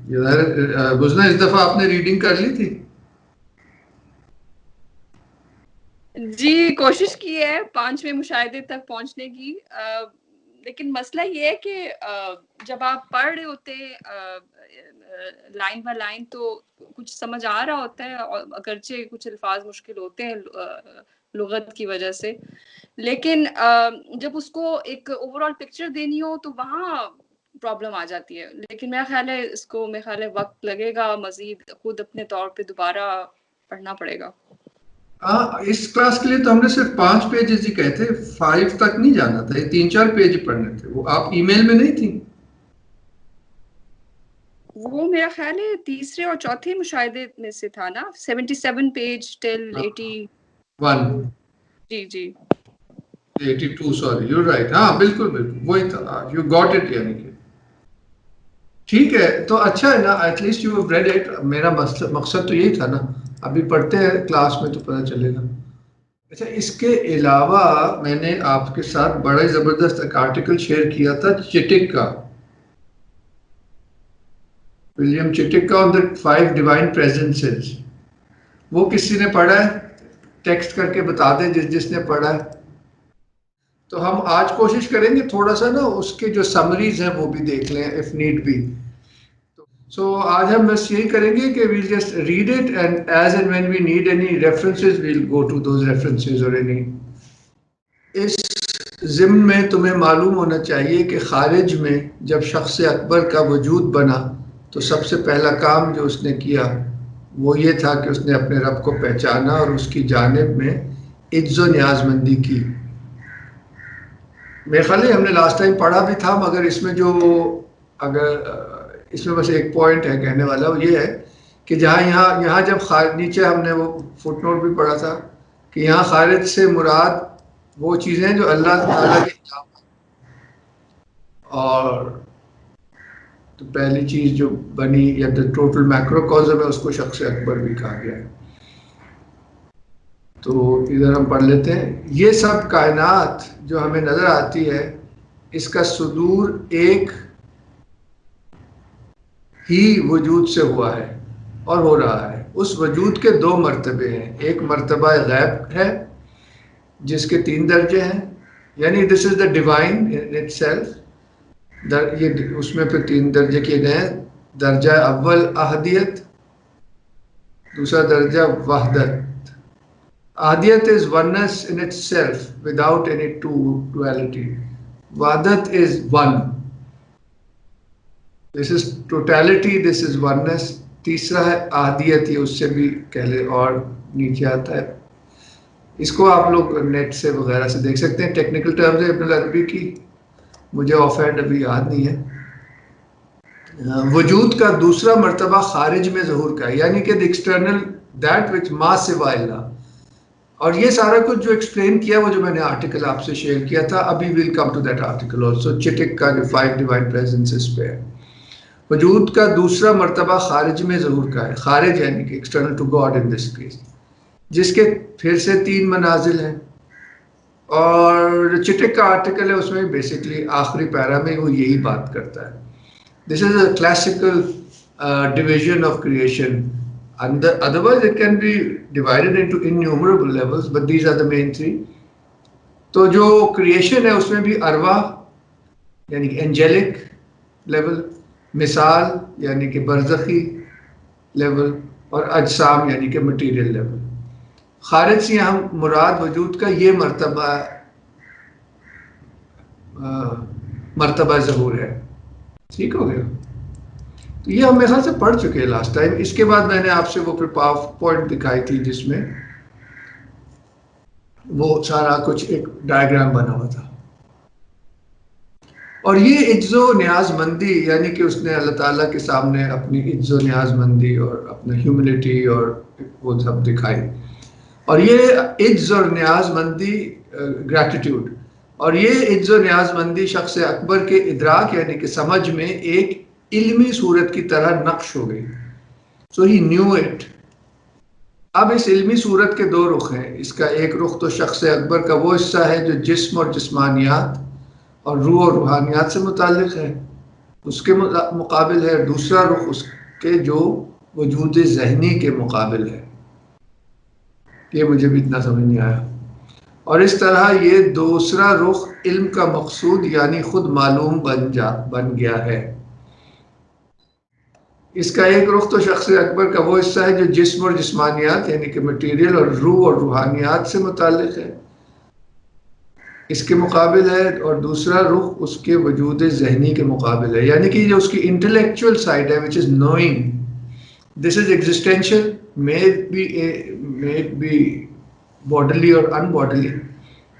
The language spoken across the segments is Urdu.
بزنا اس دفعہ آپ نے ریڈنگ کر لی تھی؟ جی کوشش کی ہے 5ویں مشاہدے تک پہنچنے کی، لیکن مسئلہ یہ ہے کہ جب آپ پڑھ رہے ہوتے لائن بائی لائن تو کچھ سمجھ آ رہا ہوتا ہے، اگرچہ کچھ الفاظ مشکل ہوتے ہیں لغت کی وجہ سے، لیکن جب اس کو ایک اوور آل پکچر دینی ہو تو وہاں پرابلم آ جاتی ہے. لیکن میرا خیال ہے اس کو میرا خیال ہے وقت لگے گا، مزید خود اپنے طور پہ دوبارہ پڑھنا پڑے گا. اس کلاس کے لیے تو ہم نے صرف 5 پیجز ہی کہے تھے، 5 تک نہیں جانا تھا، یہ 3-4 پیج پڑھنے تھے. وہ آپ ای میل میں نہیں تھی؟ وہ میرا خیال ہے تیسرے اور چوتھے مشاہدے میں سے تھا نا، 77 پیج ٹل 1 جی جی 82 سوری یو رائٹ. ہاں بالکل بالکل وہی تھا، یو گاٹ اٹ. یعنی کہ ٹھیک ہے تو اچھا ہے نا، at least you have read it. میرا مقصد تو یہی تھا نا، ابھی پڑھتے ہیں کلاس میں تو پتہ چلے گا. اچھا اس کے علاوہ میں نے آپ کے ساتھ بڑا ہی زبردست ایک آرٹیکل شیئر کیا تھا چٹک کا، ولیم چٹک کا، آن دا 5 ڈیوائن پریزنسز. وہ کسی نے پڑھا ہے؟ ٹیکسٹ کر کے بتا دیں جس نے پڑھا ہے. تو ہم آج کوشش کریں گے تھوڑا سا نا اس کے جو سمریز ہیں وہ بھی دیکھ لیں اف نیڈ بی. سو آج ہم بس یہی کریں گے کہ we'll just read it and as and when we need any references we'll go to those references or any. اس ضمن میں تمہیں معلوم ہونا چاہیے کہ خارج میں جب شخص اکبر کا وجود بنا تو سب سے پہلا کام جو اس نے کیا وہ یہ تھا کہ اس نے اپنے رب کو پہچانا اور اس کی جانب میں عجز و نیاز مندی کی. میرے خیال ہے ہم نے لاسٹ ٹائم پڑھا بھی تھا، مگر اس میں جو اگر اس میں بس ایک پوائنٹ ہے کہنے والا، وہ یہ ہے کہ یہاں جب نیچے ہم نے وہ فٹ نوٹ بھی پڑھا تھا کہ یہاں خارج سے مراد وہ چیزیں جو اللہ تعالیٰ کے انعام، اور تو پہلی چیز جو بنی یا ٹوٹل میکرو کازم ہے اس کو شخص اکبر بھی کہا گیا ہے. تو ادھر ہم پڑھ لیتے ہیں. یہ سب کائنات جو ہمیں نظر آتی ہے اس کا صدور ایک ہی وجود سے ہوا ہے اور ہو رہا ہے. اس وجود کے 2 مرتبے ہیں. ایک مرتبہ غیب ہے جس کے 3 درجے ہیں، یعنی this is the divine in itself. یہ اس میں پھر 3 درجے کیے گئے ہیں. درجہ اول احدیت، دوسرا درجہ وحدت. احدیت is oneness in itself without any duality. وحدت is one. This is totality, this is oneness. تیسرا ہے احدیت، یہ اس سے بھی کہہ لے اور نیچے آتا ہے. اس کو آپ لوگ نیٹ سے وغیرہ سے دیکھ سکتے ہیں. ٹیکنیکل ٹرمز ہے ابن العربی کی، مجھے آف ہینڈ ابھی یاد نہیں ہے. وجود کا دوسرا مرتبہ خارج میں ظہور کا ہے، یعنی کہ ایکسٹرنل دیٹ وچ ما سوا اللہ. اور یہ سارا کچھ جو ایکسپلین کیا وہ جو میں نے آرٹیکل آپ سے شیئر کیا تھا، ابھی we'll come to that article also. چٹک کا جو 5 ڈیوائن پریزنسز پہ ہے. وجود کا دوسرا مرتبہ خارج میں ظہور کا ہے، خارج یعنی کہ external to God in this case, جس کے پھر سے 3 منازل ہیں. اور جو چٹک کا آرٹیکل ہے اس میں بیسکلی آخری پیرا میں وہ یہی بات کرتا ہے. This is a classical division of creation, and otherwise it can be divided into innumerable levels, but these are the main 3. تو جو کریشن ہے اس میں بھی ارواح یعنی کہ اینجلک لیول، مثال یعنی کہ برزخی لیول، اور اجسام یعنی کہ مٹیریل لیول. خارج سے ہم مراد وجود کا یہ مرتبہ ظہور ہے. ٹھیک ہو گیا؟ تو یہ ہم میرے خیال سے پڑھ چکے ہیں لاسٹ ٹائم. اس کے بعد میں نے آپ سے وہ پھر پاور پوائنٹ دکھائی تھی جس میں وہ سارا کچھ ایک ڈائیگرام بنا ہوا تھا. اور یہ عجز و نیاز مندی یعنی کہ اس نے اللہ تعالیٰ کے سامنے اپنی عجز و نیاز مندی اور اپنا ہیوملٹی اور وہ سب دکھائی. اور یہ عجز اور نیاز مندی گریٹیٹیوڈ، اور یہ عجز و نیاز مندی شخص اکبر کے ادراک یعنی کہ سمجھ میں ایک علمی صورت کی طرح نقش ہو گئی. سو ہی نیو اٹ. اب اس علمی صورت کے 2 رخ ہیں. اس کا ایک رخ تو شخص اکبر کا وہ حصہ ہے جو جسم اور جسمانیات اور روح اور روحانیات سے متعلق ہے، اس کے مقابل ہے، دوسرا رخ اس کے جو وجود ذہنی کے مقابل ہے. یہ مجھے بھی اتنا سمجھ نہیں آیا. اور اس طرح یہ دوسرا رخ علم کا مقصود یعنی خود معلوم بن گیا ہے. اس کا ایک رخ تو شخص اکبر کا وہ حصہ ہے جو جسم اور جسمانیات یعنی کہ مٹیریل اور روح اور روحانیات سے متعلق ہے، اس کے مقابل ہے. اور دوسرا رخ اس کے وجود ذہنی کے مقابل ہے، یعنی کہ جو اس کی انٹلیکچوئل سائڈ ہے which is knowing. This is existential, may be bodily اور unbodily،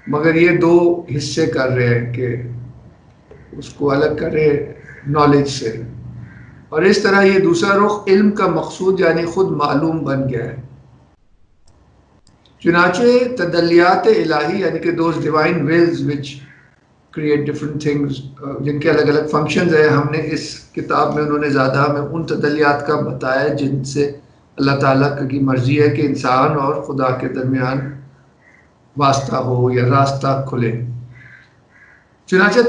مگر یہ دو حصے کر رہے ہیں کہ اس کو الگ کرے نالج سے. اور اس طرح یہ دوسرا رخ علم کا مقصود یعنی خود معلوم بن گیا ہے. چنانچہ تدلیات الہی یعنی کہ those divine wills which create different things, جن کے الگ الگ فنکشنز ہیں، ہم نے اس کتاب میں انہوں نے زیادہ ہمیں ان تدلیات کا بتایا جن سے اللہ تعالیٰ کی مرضی ہے کہ انسان اور خدا کے درمیان واسطہ ہو یا راستہ کھلے. چنانچہ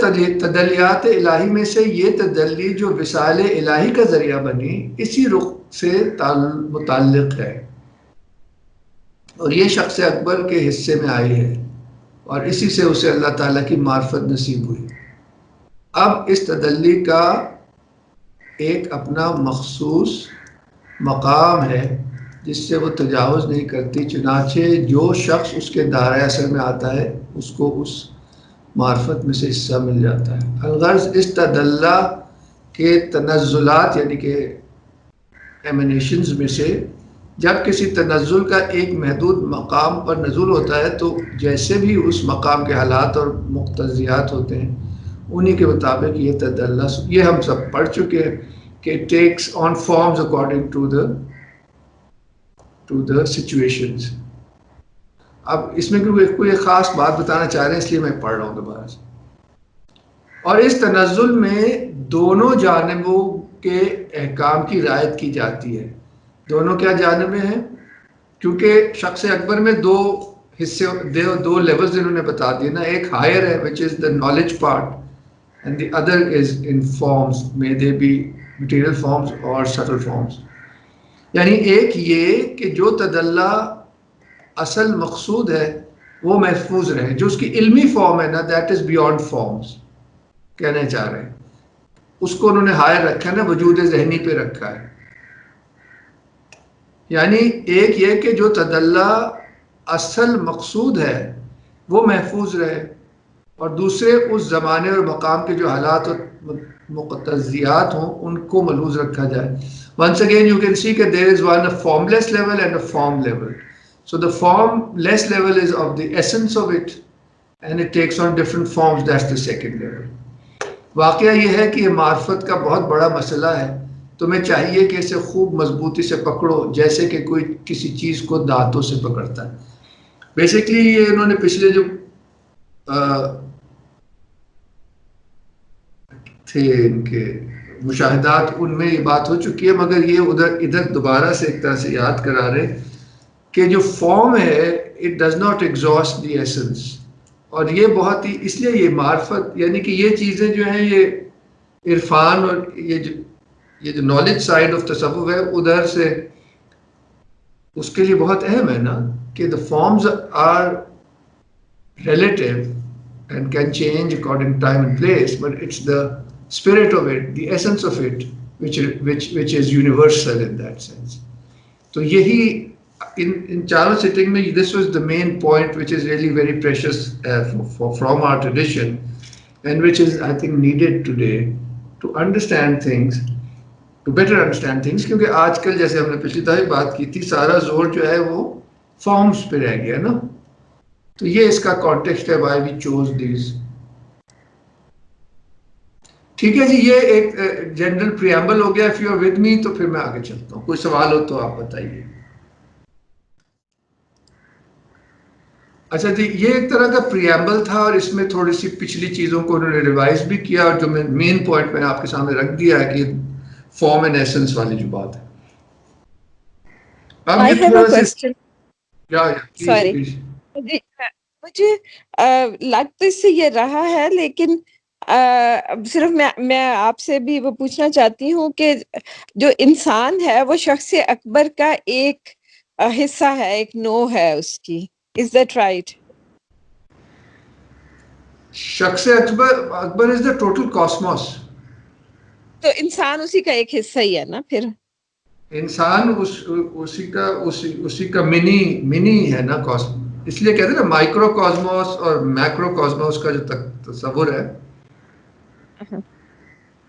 تدلیات الہی میں سے یہ تدلی جو وسائل الہی کا ذریعہ بنی اسی رخ سے متعلق ہے، اور یہ شخص اکبر کے حصے میں آئی ہے، اور اسی سے اسے اللہ تعالیٰ کی معرفت نصیب ہوئی. اب اس تدلی کا ایک اپنا مخصوص مقام ہے جس سے وہ تجاوز نہیں کرتی، چنانچہ جو شخص اس کے دائرۂ اثر میں آتا ہے اس کو اس معرفت میں سے حصہ مل جاتا ہے. الغرض اس تدلہ کے تنزلات یعنی کہ ایمنیشنز میں سے جب کسی تنزل کا ایک محدود مقام پر نزول ہوتا ہے تو جیسے بھی اس مقام کے حالات اور مقتضیات ہوتے ہیں انہی کے مطابق یہ تدلہ، یہ ہم سب پڑھ چکے ہیں کہ takes on forms according to the situations. اب اس میں کوئی خاص بات بتانا چاہ رہے ہیں اس لیے میں پڑھ رہا ہوں دوبارہ سے. اور اس تنزل میں دونوں جانبوں کے احکام کی رعایت کی جاتی ہے. دونوں کیا جانبیں ہیں؟ کیونکہ شخص اکبر میں دو حصے، دو لیولز انہوں نے بتا دیے نا. ایک ہائر ہے which is the knowledge part and the other is in forms, may they be material forms or subtle forms. یعنی ایک یہ کہ جو تدلہ اصل مقصود ہے وہ محفوظ رہے، جو اس کی علمی فارم ہے نا that is beyond forms کہنا چاہ رہے ہیں، اس کو انہوں نے ہائر رکھا ہے نا، وجود ذہنی پہ رکھا ہے. یعنی ایک یہ کہ جو تدلہ اصل مقصود ہے وہ محفوظ رہے، اور دوسرے اس زمانے اور مقام کے جو حالات اور مقتضیات ہوں ان کو ملحوظ رکھا جائے. Once again you can see that there is one a formless level and a form level. So the formless level is of the essence of it and it takes on different forms. That's the second level. واقعہ یہ ہے کہ یہ معرفت کا بہت بڑا مسئلہ ہے، تمہیں چاہیے کہ اسے خوب مضبوطی سے پکڑو جیسے کہ کوئی کسی چیز کو دانتوں سے پکڑتا ہے. بیسیکلی یہ انہوں نے پچھلے جو تھے ان کے مشاہدات ان میں یہ بات ہو چکی ہے، مگر یہ ادھر دوبارہ سے ایک طرح سے یاد کرا رہے کہ جو فارم ہے it does not exhaust the essence. اور یہ بہت ہی اس لیے یہ معرفت یعنی کہ یہ چیزیں جو ہیں یہ عرفان اور یہ جو نالج سائڈ آف تصوف ہے ادھر سے اس کے لیے بہت اہم ہے نا کہ the forms are relative and can change according to time and place, but it's the spirit of it, the essence of it, which is universal in that sense. تو یہی in چاروں sitting میں this was the main point which is really very precious from our tradition and which is I think needed today to understand things, to better understand things. کیونکہ آج کل جیسے ہم نے پچھلی دفعہ بات کی تھی سارا زور جو ہے وہ فارمز پہ رہ گیا نا، تو یہ اس کا کانٹیکسٹ ہے why we chose these. ٹھیک ہے جی، یہ ایک جنرل پریامبل ہو گیا. if you are with me تو پھر میں آگے چلتا ہوں، کوئی سوال ہو تو آپ بتائیے. اچھا جی، یہ ایک طرح کا پریامبل تھا اور اس میں تھوڑی سی پچھلی چیزوں کو انہوں نے ریوائز بھی کیا، اور جو مین پوائنٹ میں نے آپ کے سامنے رکھ دیا ہے کہ فارم اینڈ ایسنس والی جو بات ہے. اب یہ تھوڑا سا مجھے لگ تو اس سے یہ رہا ہے، لیکن صرف میں آپ سے بھی وہ پوچھنا چاہتی ہوں کہ جو انسان ہے وہ شخص اکبر کا ایک حصہ ہے، ایک نو ہے اس کی، از دیٹ رائٹ؟ شخص اکبر از دا ٹوٹل کاسموس. تو انسان اسی کا ایک حصہ ہی ہے نا پھر. انسان اسی کا منی ہے نا کاسموس. اس لیے کہتے ہیں نا مائکرو کاسموس اور میکرو کاسموس کا جو تصور ہے،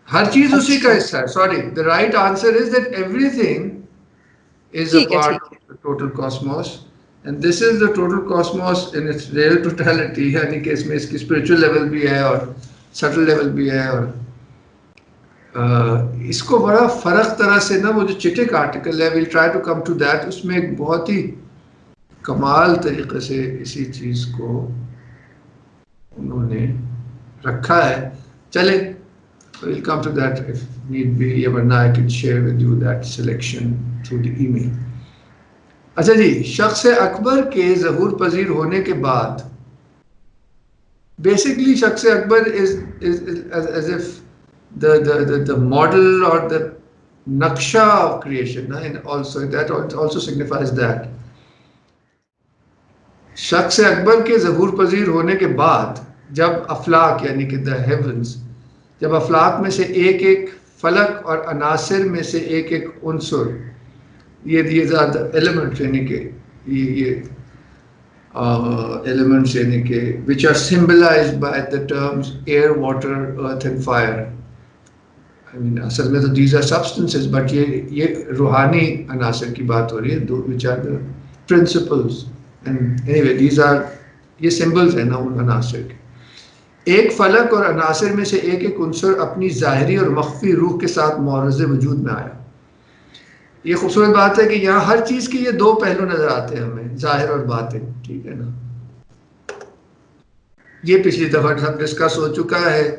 ہر چیز اسی کا حصہ ہے. Sorry, the right answer is that everything is a part of the total cosmos, and this is the total cosmos in its real totality. یعنی کہ اس میں اس کی spiritual level بھی ہے اور subtle level بھی ہے. اور اس کو بڑا فرق طرح سے نا، وہ جو چٹک آرٹیکل ہے we'll try to come to that، اس میں ایک بہت ہی کمال طریقے سے اسی چیز کو انہوں نے رکھا ہے. چلے we'll come to that if need be. یہ ورنہ I can share with you that selection through the email. اچھا جی، شخص اکبر کے ظہور پذیر ہونے کے بعد بیسکلی شخص اکبر is as if the model or the نقشہ of creation, and also that also signifies that شخص اکبر کے ظہور پذیر ہونے کے بعد جب افلاک یعنی کہ the heavens، جب افلاک میں سے ایک ایک فلک اور عناصر میں سے ایک ایک عنصر، یہ زیادہ ایلیمنٹ یعنی کہ یہ ایلیمنٹس یعنی کہ which are symbolized by the terms air, water, earth and fire. I mean اصل میں تو these are substances, but یہ روحانی عناصر کی بات ہو رہی ہے، which are the principles. And anyway these are یہ symbols ہیں نا ان عناصر کے. ایک فلک اور عناصر میں سے ایک ایک عنصر اپنی ظاہری اور مخفی روح کے ساتھ معرض وجود میں آیا. یہ خوبصورت بات ہے کہ یہاں ہر چیز کے یہ دو پہلو نظر آتے ہیں ہمیں، ظاہر اور باطن. ٹھیک ہے نا؟ یہ پچھلی دفعہ ہم ڈسکس ہو چکا ہے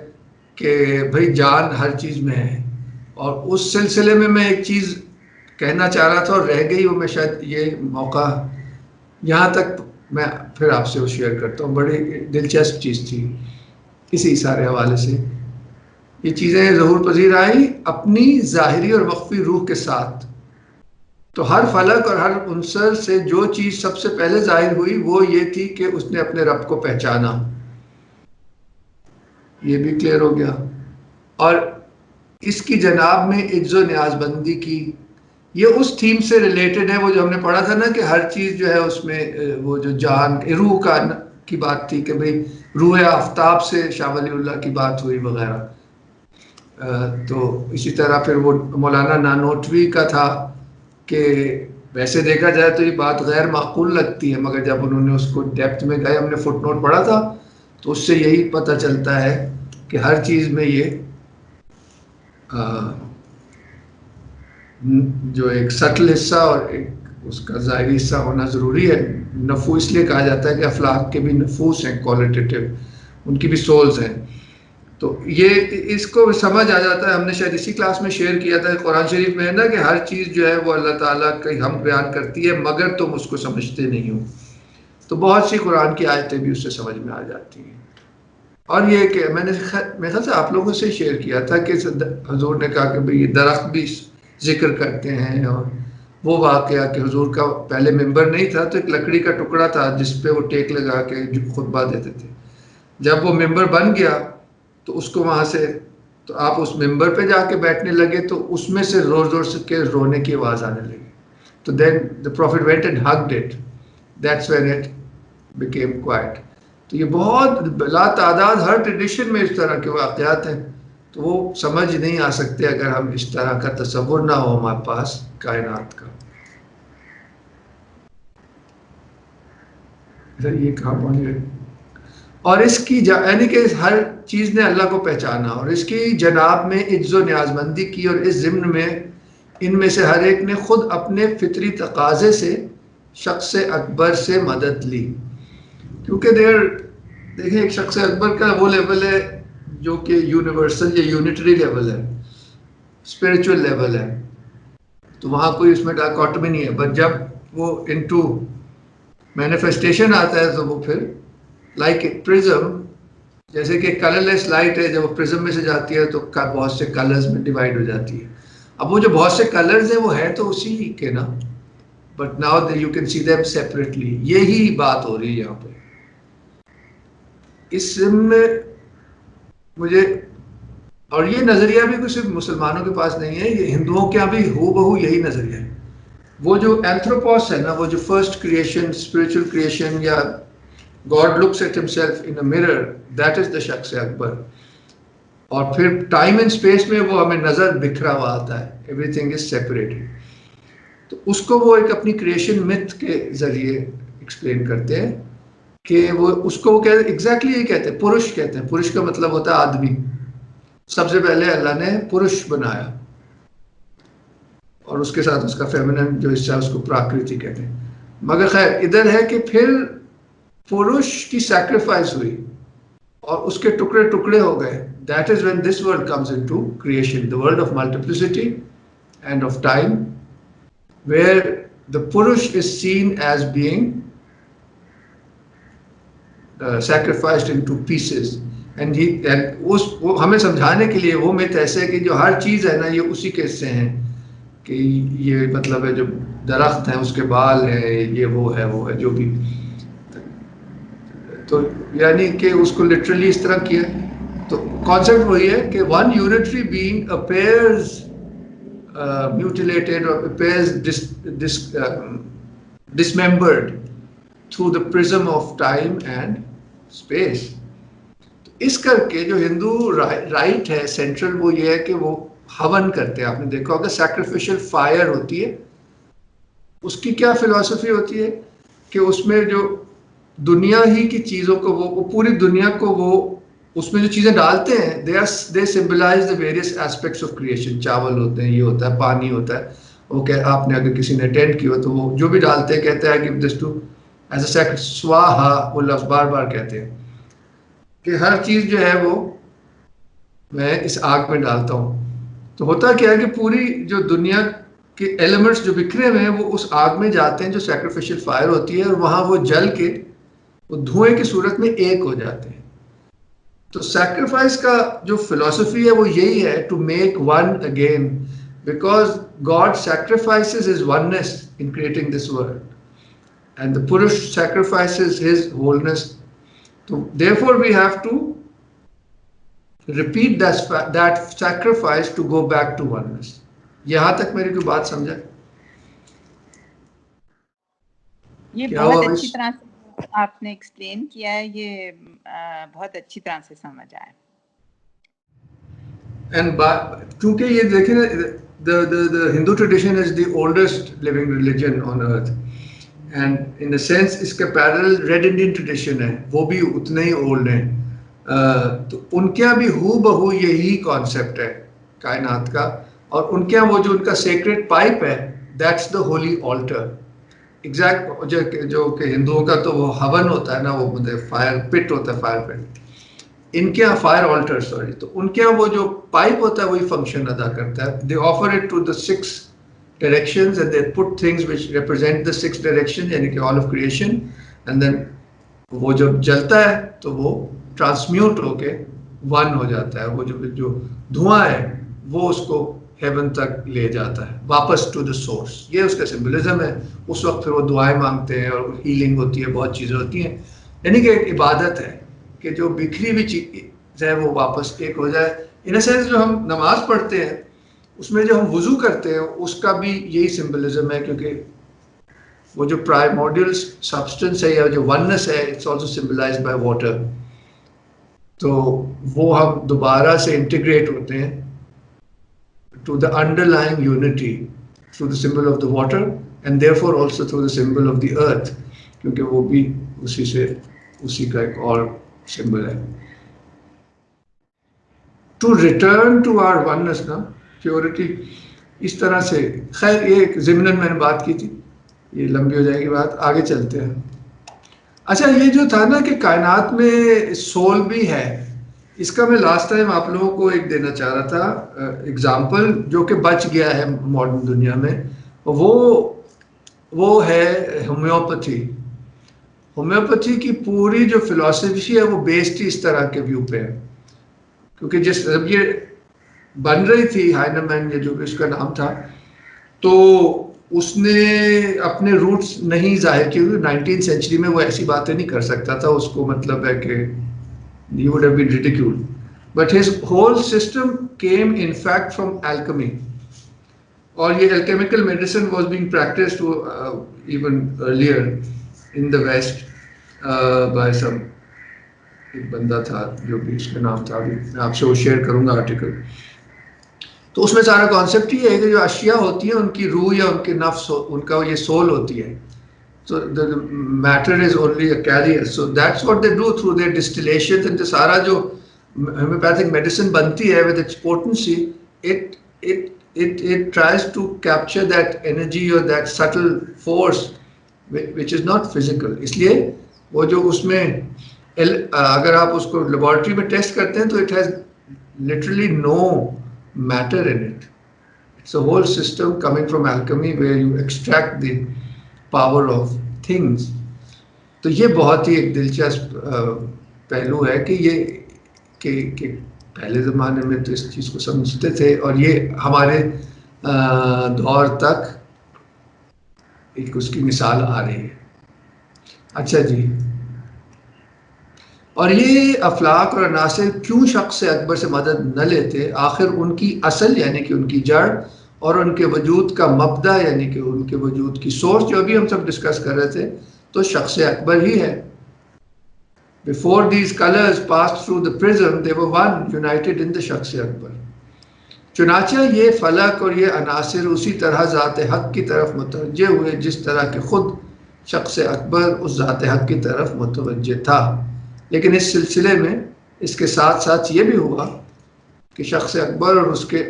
کہ بھائی جان ہر چیز میں ہے، اور اس سلسلے میں میں ایک چیز کہنا چاہ رہا تھا اور رہ گئی، وہ میں شاید یہ موقع یہاں تک میں پھر آپ سے وہ شیئر کرتا ہوں. بڑی دلچسپ چیز تھی اسی سارے حوالے سے. یہ چیزیں ظہور پذیر آئیں اپنی ظاہری اور مخفی روح کے ساتھ. تو ہر فلک اور ہر عنصر سے جو چیز سب سے پہلے ظاہر ہوئی وہ یہ تھی کہ اس نے اپنے رب کو پہچانا. یہ بھی کلیئر ہو گیا. اور اس کی جناب میں عجز و نیاز بندی کی. یہ اس تھیم سے ریلیٹڈ ہے، وہ جو ہم نے پڑھا تھا نا کہ ہر چیز جو ہے اس میں وہ جو جان روح کی بات تھی کہ بھئی روح آفتاب سے شاہ ولی اللہ کی بات ہوئی وغیرہ. تو اسی طرح پھر وہ مولانا نانوتوی کا تھا کہ ویسے دیکھا جائے تو یہ بات غیر معقول لگتی ہے، مگر جب انہوں نے اس کو ڈیپتھ میں گئے، ہم نے فٹ نوٹ پڑھا تھا، تو اس سے یہی پتہ چلتا ہے کہ ہر چیز میں یہ جو ایک سٹل حصہ اور ایک اس کا ظاہری حصہ ہونا ضروری ہے. نفوس اس لیے کہا جاتا ہے کہ افلاک کے بھی نفوس ہیں، کوالٹیٹیو، ان کی بھی سولز ہیں. تو یہ اس کو سمجھ آ جاتا ہے. ہم نے شاید اسی کلاس میں شیئر کیا تھا، قرآن شریف میں ہے نا کہ ہر چیز جو ہے وہ اللہ تعالیٰ کا ہم بیان کرتی ہے مگر تم اس کو سمجھتے نہیں ہو. تو بہت سی قرآن کی آیتیں بھی اس سے سمجھ میں آ جاتی ہیں. اور یہ کہ میں نے میرے خیال سے آپ لوگوں سے شیئر کیا تھا کہ حضور نے کہا کہ بھئی یہ درخت بھی ذکر کرتے ہیں، اور وہ واقعہ کہ حضور کا پہلے ممبر نہیں تھا تو ایک لکڑی کا ٹکڑا تھا جس پہ وہ ٹیک لگا کے خطبہ دیتے تھے. جب وہ ممبر بن گیا تو اس کو وہاں سے تو آپ اس ممبر پہ جا کے بیٹھنے لگے تو اس میں سے زور زور سے کے رونے کی آواز آنے لگی. تو then the prophet went and hugged it. That's when it became quiet. تو یہ بہت بلا تعداد ہر ٹریڈیشن میں اس طرح کے واقعات ہیں. تو وہ سمجھ نہیں آ سکتے اگر ہم اس طرح کا تصور نہ ہو ہمارے پاس کائنات کا. یہ کہاں پہنچ گئے؟ اور اس کی یعنی کہ ہر چیز نے اللہ کو پہچانا اور اس کی جناب میں عجز و نیاز مندی کی، اور اس ضمن میں ان میں سے ہر ایک نے خود اپنے فطری تقاضے سے شخص اکبر سے مدد لی. کیونکہ دیکھیں ایک شخص اکبر کا وہ لیول ہے جو کہ یونیورسل یا یونٹری لیول ہے، اسپریچول لیول ہے. تو وہاں کوئی اس میں ڈاکوٹمی نہیں ہے. بٹ جب وہ انٹو مینیفیسٹیشن آتا ہے تو وہ پھر لائک اے پرزم جیسے کہ کلر لیس لائٹ ہے، جب وہ پرزم میں سے جاتی ہے تو بہت سے کلرز میں ڈیوائڈ ہو جاتی ہے. اب وہ جو بہت سے کلرز ہیں وہ ہے تو اسی کے نا، but now you can see them separately. یہی بات ہو رہی ہے یہاں پہ. اس میں مجھے، اور یہ نظریہ بھی کچھ صرف مسلمانوں کے پاس نہیں ہے، یہ ہندوؤں کے یہاں بھی ہو بہو یہی نظریہ ہے. وہ جو اینتھروپوس ہے نا، وہ جو فرسٹ کریشن، اسپرچل کریشن، یا God looks at himself in a mirror, that is the شخص اکبر. اور پھر ٹائم اینڈ اسپیس میں وہ ہمیں نظر بکھرا ہوا آتا ہے، ایوری تھنگ از سیپریٹڈ. تو اس کو وہ ایک اپنی کریشن متھ کے ذریعے ایکسپلین کرتے ہیں کہ وہ اس کو وہ کہتے ایگزیکٹلی یہ کہتے ہیں، پرش کہتے ہیں. پرش کا مطلب ہوتا ہے آدمی. سب سے پہلے اللہ نے پرش بنایا، اور اس کے ساتھ اس کا فیمنن جو حصہ اس کو پراکرتی کہتے ہیں. مگر خیر ادھر ہے کہ پھر پرش کی سیکریفائس ہوئی اور اس کے ٹکڑے ٹکڑے ہو گئے. That is when this world comes into creation, the world of multiplicity and of time, where the Purush is seen as being sacrificed into pieces. And وہ ہمیں سمجھانے کے لیے وہ myth ایسے ہے کہ جو ہر چیز ہے نا یہ اسی کے حصے ہیں، کہ یہ مطلب ہے جو درخت ہیں اس کے بال ہیں، یہ وہ ہے جو بھی. تو یعنی کہ اس کو لٹرلی اس طرح کیا. تو کانسیپٹ وہی ہے کہ one unitary being appears mutilated اور appears dismembered through the prism of time and space. اس کر کے جو ہندو رائٹ ہے سینٹرل، وہ یہ ہے کہ وہ ہون کرتے ہیں. آپ نے دیکھا ہوگا سیکریفیشل فائر ہوتی ہے. اس کی کیا فلسفی ہوتی ہے کہ اس میں جو دنیا ہی کی چیزوں کو وہ پوری دنیا کو وہ اس میں جو چیزیں ڈالتے ہیں they symbolize the various aspects of creation. چاول ہوتے ہیں، یہ ہوتا ہے، پانی ہوتا ہے. وہ کہ آپ نے اگر کسی نے اٹینڈ کیا ہو تو وہ جو بھی ڈالتے ہیں کہتے ہیں give this to as a sacrifice. سواہا وہ لفظ بار بار کہتے ہیں کہ ہر چیز جو ہے وہ میں اس آگ میں ڈالتا ہوں. تو ہوتا کیا ہے کہ پوری جو دنیا کے ایلیمنٹس جو بکھرے ہوئے ہیں وہ اس آگ میں جاتے ہیں جو سیکریفیشل فائر ہوتی ہے، اور وہاں وہ جل کے وہ دھوئیں کی صورت میں ایک ہو جاتے ہیں. تو سیکریفائس کا جو فلسفی ہے وہ یہی ہے، to make one again, because God sacrifices his oneness in creating this world and the Purush sacrifices his wholeness. تو therefore we have to repeat that sacrifice to go back to oneness. یہاں تک میری کوئی بات سمجھا؟ یہ بہت اچھی طرح سے آپ نے ایکسپلین کیا ہے، یہ بہت اچھی طرح سے سمجھ آیا. اینڈ کیونکہ یہ دیکھیں the Hindu tradition is the oldest living religion on earth, and in a sense اس کے parallel Red Indian tradition ہے، وہ بھی اتنے ہی اولڈ ہیں. تو ان کے یہاں بھی ہو بہو یہی کانسیپٹ ہے کائنات کا. اور ان کے یہاں وہ جو ان کا سیکریٹ پائپ ہے that's the holy altar. Exact جو کہ ہندوؤں کا تو وہ ہون ہوتا ہے نا، وہ فائر پٹ ہوتا ہے، فائر پٹ. ان کے یہاں فائر آلٹر سوری، تو ان کے یہاں وہ جو پائپ ہوتا ہے وہی فنکشن ادا کرتا ہے. They offer it to the 6 directions and they put things which represent the 6 directions، یعنی کہ all of creation. and then وہ جب جلتا ہے تو وہ ٹرانسمیوٹ ہو کے ون ہو جاتا ہے. وہ جو دھواں ہے وہ اس کو ہیون تک لے جاتا ہے واپس ٹو دا سورس. یہ اس کا سمبلزم ہے. اس وقت پھر وہ دعائیں مانگتے ہیں اور ہیلنگ ہوتی ہے، بہت چیزیں ہوتی ہیں. یعنی کہ ایک عبادت ہے کہ جو بکھری ہوئی چیز ہے وہ واپس ایک ہو جائے. ان اے سینس جو ہم نماز پڑھتے ہیں اس میں جو ہم وضو کرتے ہیں اس کا بھی یہی سمبلزم ہے، کیونکہ وہ جو پرائمورڈیل سبسٹنس ہے یا جو وننس ہے اٹس آلسو سمبلائزڈ بائی واٹر. تو وہ ہم دوبارہ سے انٹیگریٹ ہوتے ہیں to the underlying unity through the symbol of the water and therefore also through the symbol of the earth, کیونکہ وہ بھی اسی کا ایک اور symbol ہے. To return to our oneness نا، purity، اس طرح سے. خیر یہ ضمناً میں نے بات کی تھی، یہ لمبی ہو جائے گی بات، آگے چلتے ہیں. اچھا یہ جو تھا نا کہ کائنات میں سول بھی ہے، اس کا میں لاسٹ ٹائم آپ لوگوں کو ایک دینا چاہ رہا تھا ایگزامپل جو کہ بچ گیا ہے ماڈرن دنیا میں. وہ ہے ہومیوپیتھی. ہومیوپیتھی کی پوری جو فلاسفی ہے وہ بیسڈ ہی اس طرح کے ویو پہ ہے. کیونکہ جب یہ بن رہی تھی ہائنمین یا جو اس کا نام تھا, تو اس نے اپنے روٹس نہیں ظاہر کیے. 19th سینچری میں وہ ایسی باتیں نہیں کر سکتا تھا, اس کو مطلب ہے کہ he would have been ridiculed. But his whole system came in fact from alchemy. اور یہ alchemical medicine was being practiced even earlier in the West by some ایک بندہ تھا جو بھی اس کا نام تھا, میں آپ سے وہ شیئر کروں گا آرٹیکل. تو اس میں سارا کانسیپٹ یہ ہے کہ جو اشیاء ہوتی ہیں ان کی روح یا ان کے نفس ان کا یہ سول ہوتی ہے. So the matter is only a carrier. So that's what they do through their distillation. And سارا جو homeopathic medicine بنتی ہے with its potency, it tries to capture that energy or that subtle force which is not physical. اس لیے وہ جو اس میں اگر آپ اس کو لیبارٹری میں ٹیسٹ کرتے ہیں تو it has literally no matter in it. It's a whole system coming from alchemy where you extract the power of things. تو یہ بہت ہی ایک دلچسپ پہلو ہے کہ یہ کہ پہلے زمانے میں تو اس چیز کو سمجھتے تھے, اور یہ ہمارے دور تک ایک اس کی مثال آ رہی ہے. اچھا جی, اور یہ افلاک اور عناصر کیوں شخص اکبر سے مدد نہ لیتے؟ آخر ان کی اصل یعنی کہ ان کی جڑ اور ان کے وجود کا مبدا یعنی کہ ان کے وجود کی سورس جو ابھی ہم سب ڈسکس کر رہے تھے تو شخص اکبر ہی ہے. Before these colors passed through the prism, they were one, united in the شخص اکبر. چنانچہ یہ فلک اور یہ عناصر اسی طرح ذات حق کی طرف متوجہ ہوئے جس طرح کہ خود شخص اکبر اس ذات حق کی طرف متوجہ تھا. لیکن اس سلسلے میں اس کے ساتھ ساتھ یہ بھی ہوا کہ شخص اکبر اور اس کے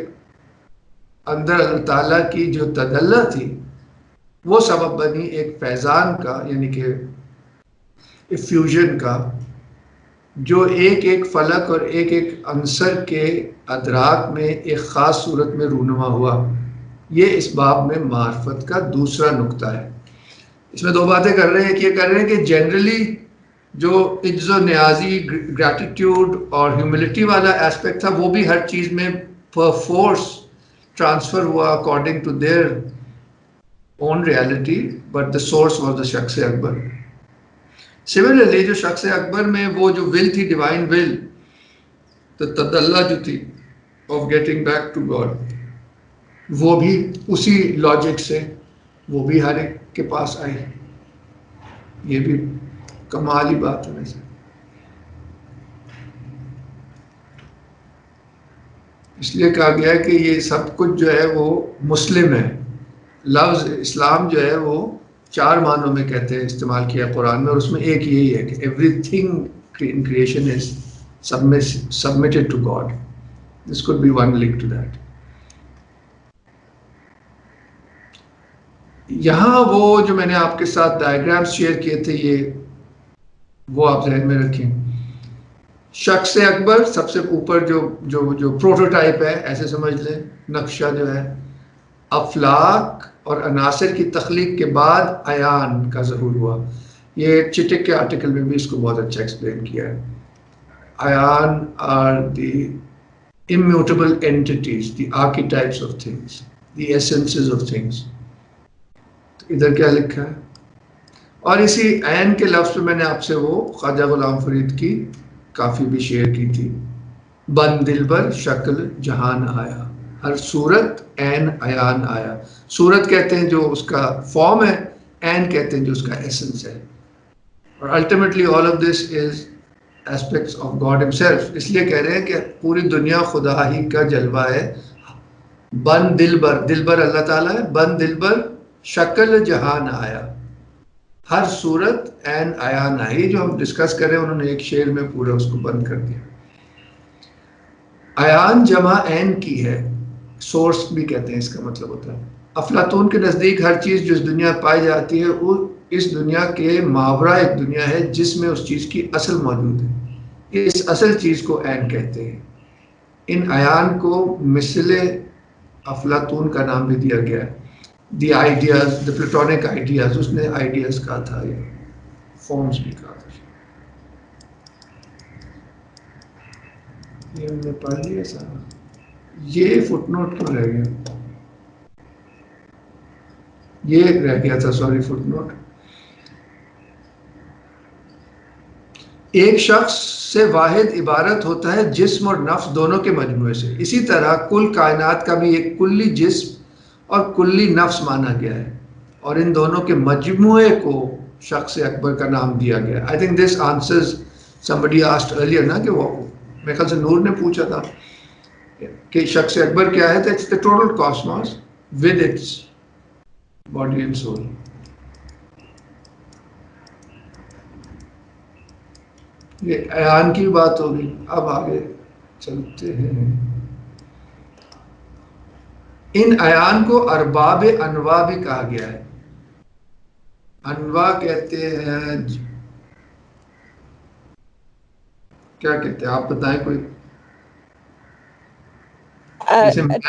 اندر اللہ تعالیٰ کی جو تدلہ تھی وہ سبب بنی ایک فیضان کا, یعنی کہ افیوژن کا, جو ایک ایک فلک اور ایک ایک عنصر کے ادراک میں ایک خاص صورت میں رونما ہوا. یہ اس باب میں معرفت کا دوسرا نقطہ ہے. اس میں دو باتیں کر رہے ہیں کہ یہ کر رہے ہیں کہ جنرلی جو عجز و نیازی, گریٹیٹیوڈ اور ہیوملٹی والا ایسپیکٹ تھا وہ بھی ہر چیز میں پر فورس ٹرانسفر ہوا according to their own reality, but the source was the شخص اکبر. سملرلی جو شخص اکبر میں وہ جو ول تھی, ڈیوائن ول, تو تدلہ جو تھی of getting back to God, وہ بھی اسی لاجک سے وہ بھی ہر ایک کے پاس آئی. یہ بھی کمالی بات ہے. ویسے اس لیے کہا گیا ہے کہ یہ سب کچھ جو ہے وہ مسلم ہے. لفظ اسلام جو ہے وہ 4 معنوں میں کہتے ہیں استعمال کیا قرآن میں, اور اس میں ایک یہی ہے کہ every thing in creation is submitted to God. This could be one link to that. یہاں وہ جو میں نے آپ کے ساتھ ڈائیگرامز شیئر کیے تھے یہ وہ آپ ذہن میں رکھیں. شخص اکبر سب سے اوپر جو پروٹوٹائپ ہے, ایسے سمجھ لیں نقشہ جو ہے, افلاک اور عناصر کی تخلیق کے بعد عیان کا ظہور ہوا. یہ چٹک کے آرٹیکل میں بھی اس کو بہت اچھا ایکسپلین کیا ہے. عیان are the immutable entities, the archetypes of things, the essences of things. ادھر کیا لکھا ہے, اور اسی عین کے لفظ پہ میں نے آپ سے وہ خواجہ غلام فرید کی کافی بھی شیئر کی تھی. بن دلبر شکل جہان آیا, ہر صورت عین عیان آیا. صورت کہتے ہیں جو اس کا فارم ہے, عین کہتے ہیں جو اس کا ایسنس ہے. اور ultimately all of this is aspects of God himself. اس لیے کہہ رہے ہیں کہ پوری دنیا خدا ہی کا جلوہ ہے. بن دلبر, دلبر اللہ تعالیٰ ہے. بن دلبر شکل جہان آیا, ہر صورت عین عیان آئی. جو ہم ڈسکس کریں انہوں نے ایک شعر میں پورا اس کو بند کر دیا. عیان جمع عین کی ہے, سورس بھی کہتے ہیں, اس کا مطلب ہوتا ہے. افلاطون کے نزدیک ہر چیز جو اس دنیا پائی جاتی ہے وہ اس دنیا کے ماورا ایک دنیا ہے جس میں اس چیز کی اصل موجود ہے. اس اصل چیز کو عین کہتے ہیں. ان عیان کو مثل افلاطون کا نام بھی دیا گیا ہے. The ideas, the Platonic ideas, اس نے آئیڈیاز کہا تھا. یہ فارمز بھی کہا تھا. یہ ہم نے پڑھ لیا سارا. یہ فٹ نوٹ کیوں رہ گیا؟ یہ رہ گیا تھا، سوری، فٹ نوٹ. ایک شخص سے واحد عبارت ہوتا ہے جسم اور نفس دونوں کے مجموعے سے. اسی طرح کل کائنات کا بھی ایک کلی جسم اور کلی نفس مانا گیا ہے، اور ان دونوں کے مجموعے کو شخص اکبر کا نام دیا گیا. I think this answers somebody asked earlier نا، کہ وہ میرے خیال سے نور نے پوچھا تھا کہ شخص اکبر کیا ہے. It's the total cosmos with its body and soul. یہ ایان کی بات ہوگی. اب آگے چلتے ہیں. ان ایان کو ارباب انواع بھی کہا گیا ہے. انواع کہتے ہیں، کیا کہتے ہیں آپ بتائیں کوئی؟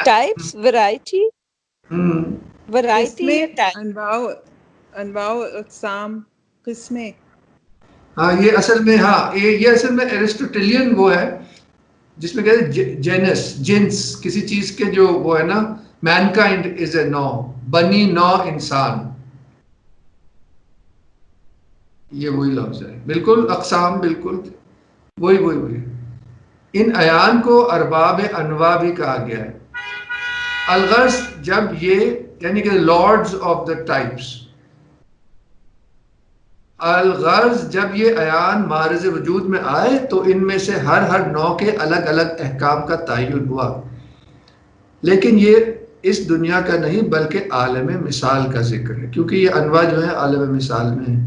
Types, variety. ورائٹی یا ٹائپ؟ انواع اقسام، قسمیں. ہاں یہ اصل میں، ہاں یہ اصل میں ایرسٹوٹیلین وہ ہے جس میں کہتے ہیں جینس، جنس کسی چیز کے، جو وہ ہے نا، مین کائنڈ از اے نو، بنی نو انسان، یہ وہی لفظ ہے. بالکل اقسام، بالکل وہی. ان ایان کو ارباب انواع بھی کہا گیا ہے. الغرض جب یہ، یعنی کہ لارڈز آف دا ٹائپس، الغرض جب یہ ایان معرض وجود میں آئے تو ان میں سے ہر نوع کے الگ الگ احکام کا تعین ہوا، لیکن یہ اس دنیا کا نہیں بلکہ عالم مثال کا ذکر ہے، کیونکہ یہ انواع جو ہے عالم مثال میں ہیں.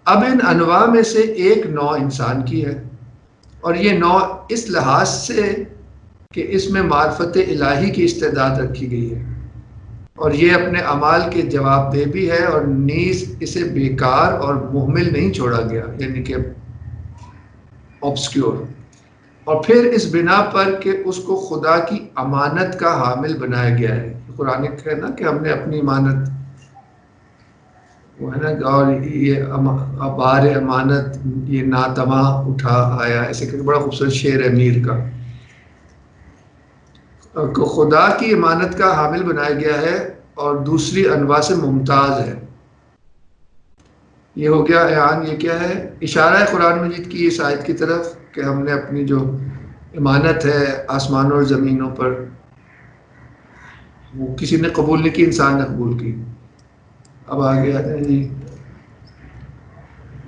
اب ان انواع میں سے ایک نوع انسان کی ہے، اور یہ نوع اس لحاظ سے کہ اس میں معرفت الہی کی استعداد رکھی گئی ہے، اور یہ اپنے اعمال کے جواب دہ بھی ہے، اور نیز اسے بیکار اور مہمل نہیں چھوڑا گیا، یعنی کہ obscure. اور پھر اس بنا پر کہ اس کو خدا کی امانت کا حامل بنایا گیا ہے. قرآن ہے نا کہ ہم نے اپنی امانت، وہ ہے نا، اور یہ بار امانت یہ ناتواں اٹھا آیا، ایسے کہ بڑا خوبصورت شعر ہے میر کا، کو خدا کی امانت کا حامل بنایا گیا ہے اور دوسری انواع سے ممتاز ہے. یہ ہو گیا ایان. یہ کیا ہے؟ اشارہ ہے قرآن مجید کی اس آیت کی طرف کہ ہم نے اپنی جو امانت ہے آسمانوں اور زمینوں پر، وہ کسی نے قبول نہیں کی، انسان نے قبول کی. اب آگے آتے ہیں جی،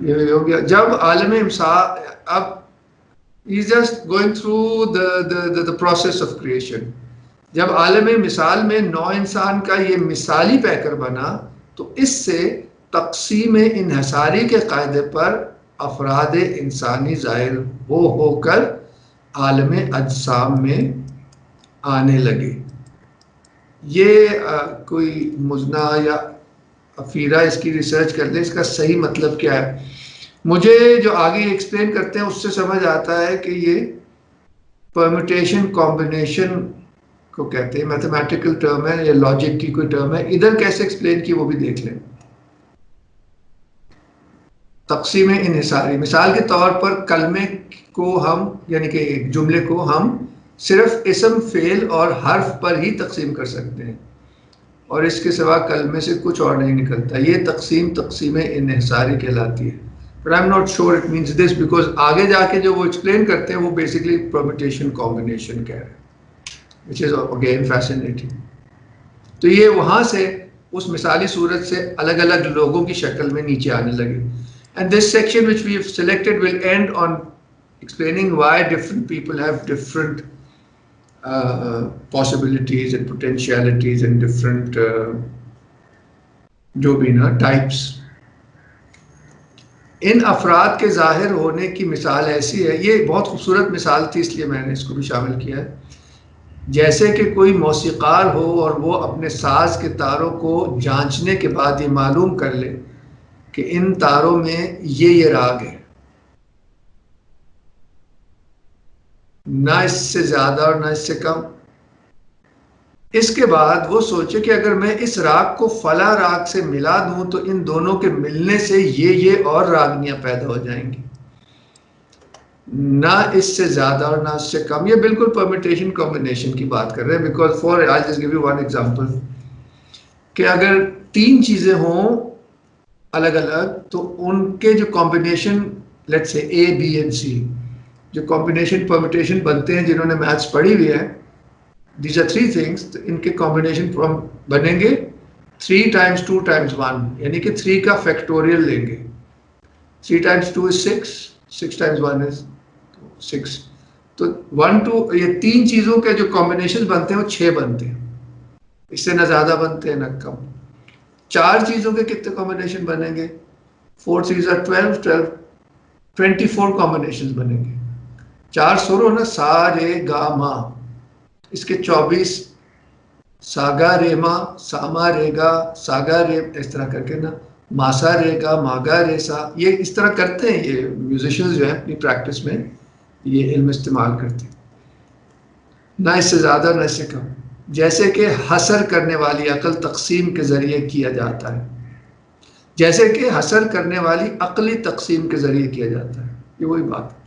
یہ ہو گیا جب عالم امسال. اب he's just going through the process of creation. جب عالم مثال میں نو انسان کا یہ مثالی پیکر بنا تو اس سے تقسیم انحصاری کے قاعدے پر افراد انسانی ظاہر ہو کر عالم اجسام میں آنے لگے. یہ کوئی مزنا یا افیرہ اس کی ریسرچ کر لیں، اس کا صحیح مطلب کیا ہے. مجھے جو آگے ایکسپلین کرتے ہیں اس سے سمجھ آتا ہے کہ یہ پرمیٹیشن کمبینیشن کو کہتے ہیں، میتھمیٹیکل ٹرم ہے یا لاجک کی کوئی ٹرم ہے. ادھر کیسے ایکسپلین کی وہ بھی دیکھ لیں. تقسیم انحصاری، مثال کے طور پر کلمے کو ہم، یعنی کہ ایک جملے کو ہم صرف اسم، فعل اور حرف پر ہی تقسیم کر سکتے ہیں، اور اس کے سوا کلمے سے کچھ اور نہیں نکلتا. یہ تقسیم انحصاری کہلاتی ہے. But I'm not sure it means this because آگے جا کے جو وہ ایکسپلین کرتے ہیں وہ بیسکلی permutation combination کہہ رہے ہیں, which is again fascinating. تو یہ وہاں سے اس مثالی صورت سے الگ الگ لوگوں کی شکل میں نیچے آنے لگے. And this section which we have selected will end on explaining why different people have different possibilities and potentialities and different جو بھی نا types. ان افراد کے ظاہر ہونے کی مثال ایسی ہے، یہ بہت خوبصورت مثال تھی اس لیے میں نے اس کو بھی شامل کیا ہے، جیسے کہ کوئی موسیقار ہو اور وہ اپنے ساز کے تاروں کو جانچنے کے بعد یہ معلوم کر لے کہ ان تاروں میں یہ راگ ہے، نہ اس سے زیادہ اور نہ اس سے کم، اس کے بعد وہ سوچے کہ اگر میں اس راگ کو فلاں راگ سے ملا دوں تو ان دونوں کے ملنے سے یہ اور راگنیاں پیدا ہو جائیں گی، نہ اس سے زیادہ اور نہ اس سے کم. یہ بالکل پرمیٹیشن کمبینیشن کی بات کر رہے ہیں. Because for I just give you one example کہ اگر 3 چیزیں ہوں الگ الگ تو ان کے جو combination let's say a be and سی جو کمبینیشن پرمیٹیشن بنتے ہیں، جنہوں نے میتھس پڑھی ہوئی ہے، دیز آر 3 تھنگس، تو ان کے کمبینیشن بنیں گے 3 × 2 × 1، یعنی کہ 3 کا فیکٹوریل لیں گے. 3 × 2 is 6، 6 × 1 is 6. تو 1 2 یہ 3 چیزوں کے جو کمبینیشن بنتے ہیں وہ 6 بنتے ہیں، اس سے نہ زیادہ بنتے ہیں نہ کم. 4 چیزوں کے کتنے کمبینیشن بنیں گے؟ 4 3 are 12 12 24 کمبینیشن بنیں گے. 4 سر ہو نا، سا رے گا ما، اس کے 24 ساگا رے ما، ساما رے گا، ساگا رے، اس طرح کر کے نا، ماسا رے گا، ماگا رے سا. یہ اس طرح کرتے ہیں یہ میوزیشنز جو ہیں اپنی پریکٹس میں یہ علم استعمال کرتے ہیں، نہ اس سے زیادہ نہ اس سے کم. جیسے کہ حسر کرنے والی عقل تقسیم کے ذریعے کیا جاتا ہے، جیسے کہ حسر کرنے والی عقلی تقسیم کے ذریعے کیا جاتا ہے، یہ وہی بات ہے.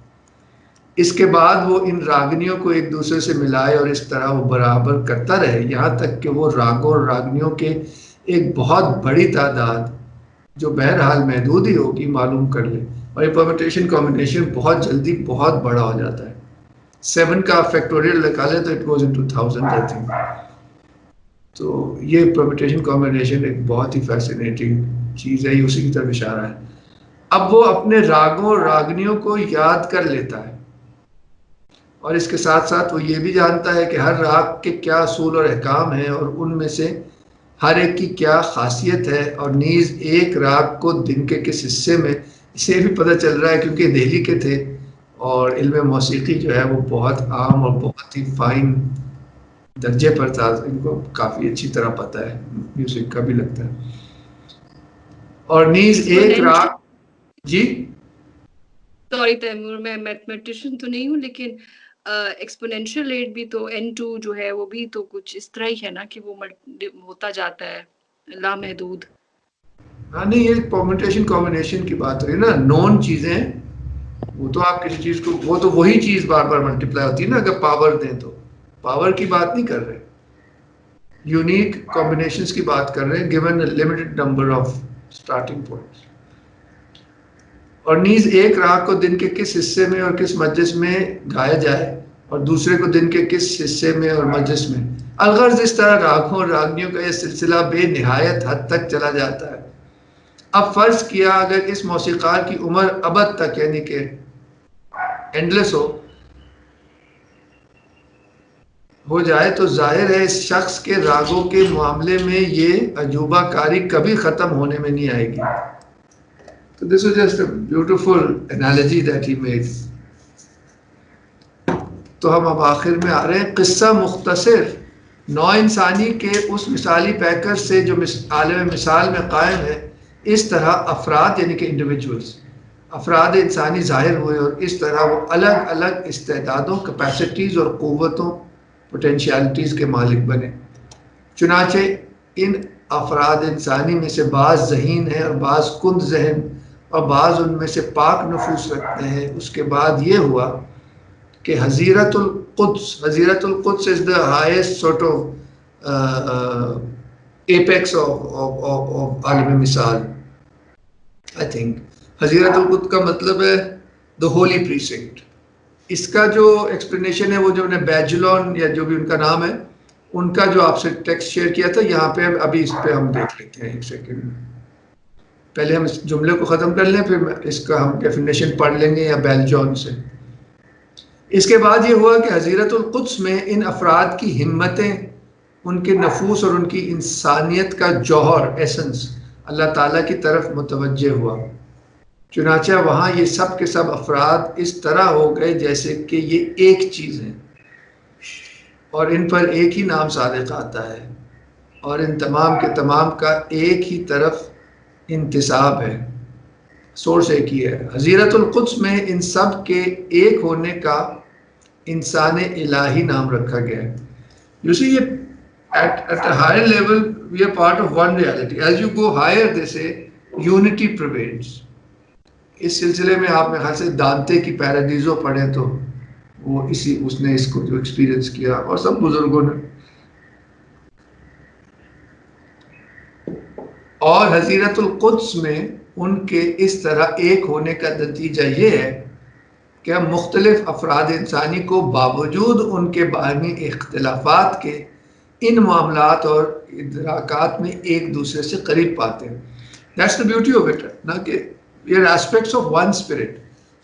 اس کے بعد وہ ان راگنیوں کو ایک دوسرے سے ملائے اور اس طرح وہ برابر کرتا رہے یہاں تک کہ وہ راگوں اور راگنیوں کے ایک بہت بڑی تعداد جو بہرحال محدود ہی ہوگی معلوم کر لے. اور یہ پرمیٹیشن کمبینیشن بہت جلدی بہت بڑا ہو جاتا ہے. 7 کا فیکٹوریل نکالے تو it goes into 1000 I think. تو یہ پرمیٹیشن کمبینیشن ایک بہت ہی فیسینیٹنگ چیز ہے، یہ اسی کی طرف اشارہ ہے. اب وہ اپنے راگوں اور راگنیوں کو یاد کر لیتا ہے، اور اس کے ساتھ ساتھ وہ یہ بھی جانتا ہے کہ ہر راگ کے کیا اصول اور احکام ہیں اور ان میں سے ہر ایک کی کیا خاصیت ہے. اور نیز ایک راگ کو دن کے کس حصے میں، اسے بھی پتہ چل رہا ہے کیونکہ دہلی کے تھے اور علم موسیقی جو ہے وہ بہت عام اور بہت ہی فائن درجے پر تھا، ان کو کافی اچھی طرح پتہ ہے میوزک کا بھی لگتا ہے. اور نیز ایک راگ، جی سوری تیمور، میں میتھمیٹیشین تو نہیں ہوں لیکن ایکسپونینشیل ریٹ بھی تو n2 جو ہے وہ بھی تو کچھ اس طرح ہی ہے نا کہ وہ ہوتا جاتا ہے لامحدود. ہاں نہیں، یہ پرمیٹیشن کمبینیشن کی بات ہو رہی ہے نا. نون چیزیں وہ تو آپ کسی چیز کو، وہ تو وہی چیز بار بار ملٹیپلائی ہوتی ہے نا. اگر پاور دیں تو پاور کی بات نہیں کر رہے، یونیک کمبینیشنز کی بات کر رہے ہیں given limited number of starting points. اور نیز ایک راگ کو دن کے کس حصے میں اور کس مجلس میں گایا جائے اور دوسرے کو دن کے کس حصے میں اور مجلس میں. الغرض اس طرح راگوں اور راگنیوں کا یہ سلسلہ بے نہایت حد تک چلا جاتا ہے. اب فرض کیا اگر اس موسیقار کی عمر ابد تک یعنی کہ اینڈلیس ہو جائے تو ظاہر ہے اس شخص کے راگوں کے معاملے میں یہ عجوبہ کاری کبھی ختم ہونے میں نہیں آئے گی. So this was just a beautiful analogy that he made. تو ہم اب آخر میں آ رہے ہیں. قصہ مختصر نوع انسانی کے اس مثالی پیکر سے جو عالم مثال میں قائم ہے. اس طرح افراد یعنی کہ انڈیویجولز، افراد انسانی ظاہر ہوئے اور اس طرح وہ الگ الگ استعدادوں، کیپیسٹیز اور قوتوں، پوٹینشیلٹیز کے مالک بنے. چنانچہ ان افراد انسانی میں سے بعض ذہین ہیں اور بعض کند ذہن اور بعض ان میں سے پاک نفوس رکھتے ہیں. اس کے بعد یہ ہوا کہ حضیرت القدس is the highest sort of apex of عالم مثال. I think حضیرت القدس کا مطلب ہے the holy precinct. اس کا جو ایکسپلینیشن ہے وہ جو نے بیجلون یا جو بھی ان کا نام ہے ان کا جو آپ سے ٹیکسٹ شیئر کیا تھا یہاں پہ ابھی اس پہ ہم دیکھ لیتے ہیں. ایک سیکنڈ میں پہلے ہم اس جملے کو ختم کر لیں، پھر اس کا ہم ڈیفینیشن پڑھ لیں گے یا بیلجون سے. اس کے بعد یہ ہوا کہ حضیرت القدس میں ان افراد کی ہمتیں، ان کے نفوس اور ان کی انسانیت کا جوہر، ایسنس اللہ تعالیٰ کی طرف متوجہ ہوا. چنانچہ وہاں یہ سب کے سب افراد اس طرح ہو گئے جیسے کہ یہ ایک چیز ہے اور ان پر ایک ہی نام صادق آتا ہے اور ان تمام کے تمام کا ایک ہی طرف انتساب ہے، سورس ایک ہی ہے. حضیرت القدس میں ان سب کے ایک ہونے کا انسان الہی نام رکھا گیا ہے. یہ At a higher level, we are part of one reality. As you go higher, they say, unity prevails. اس سلسلے میں آپ میں خیال سے دانتے کی پیراڈیزو پڑھیں تو وہ اس نے اس کو جو ایکسپیرینس کیا اور سب بزرگوں نے. اور حضیرت القدس میں ان کے اس طرح ایک ہونے کا نتیجہ یہ ہے کہ ہم مختلف افراد انسانی کو باوجود ان کے باہمی اختلافات کے ان معاملات اور ادراکات میں ایک دوسرے سے قریب پاتے ہیں. That's the beauty of it. نہ کہ we are aspects of one spirit.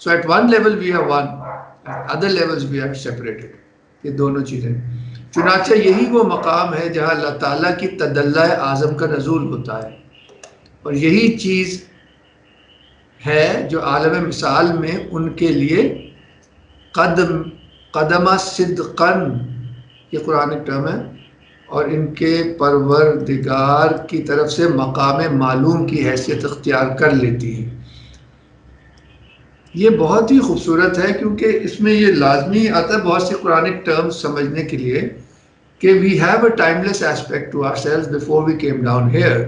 So at one level we are one, at other levels we are separated. یہ دونوں چیزیں. چنانچہ یہی وہ مقام ہے جہاں اللہ تعالیٰ کی تدلی اعظم کا نزول ہوتا ہے، اور یہی چیز ہے جو عالم مثال میں ان کے لیے قدمہ صدقن، یہ قرآن ٹرم ہے، اور ان کے پروردگار کی طرف سے مقام معلوم کی حیثیت اختیار کر لیتی ہے. یہ بہت ہی خوبصورت ہے کیونکہ اس میں یہ لازمی آتا ہے بہت سی قرآنک ٹرمز سمجھنے کے لیے کہ we have a timeless aspect to ourselves before we came down here.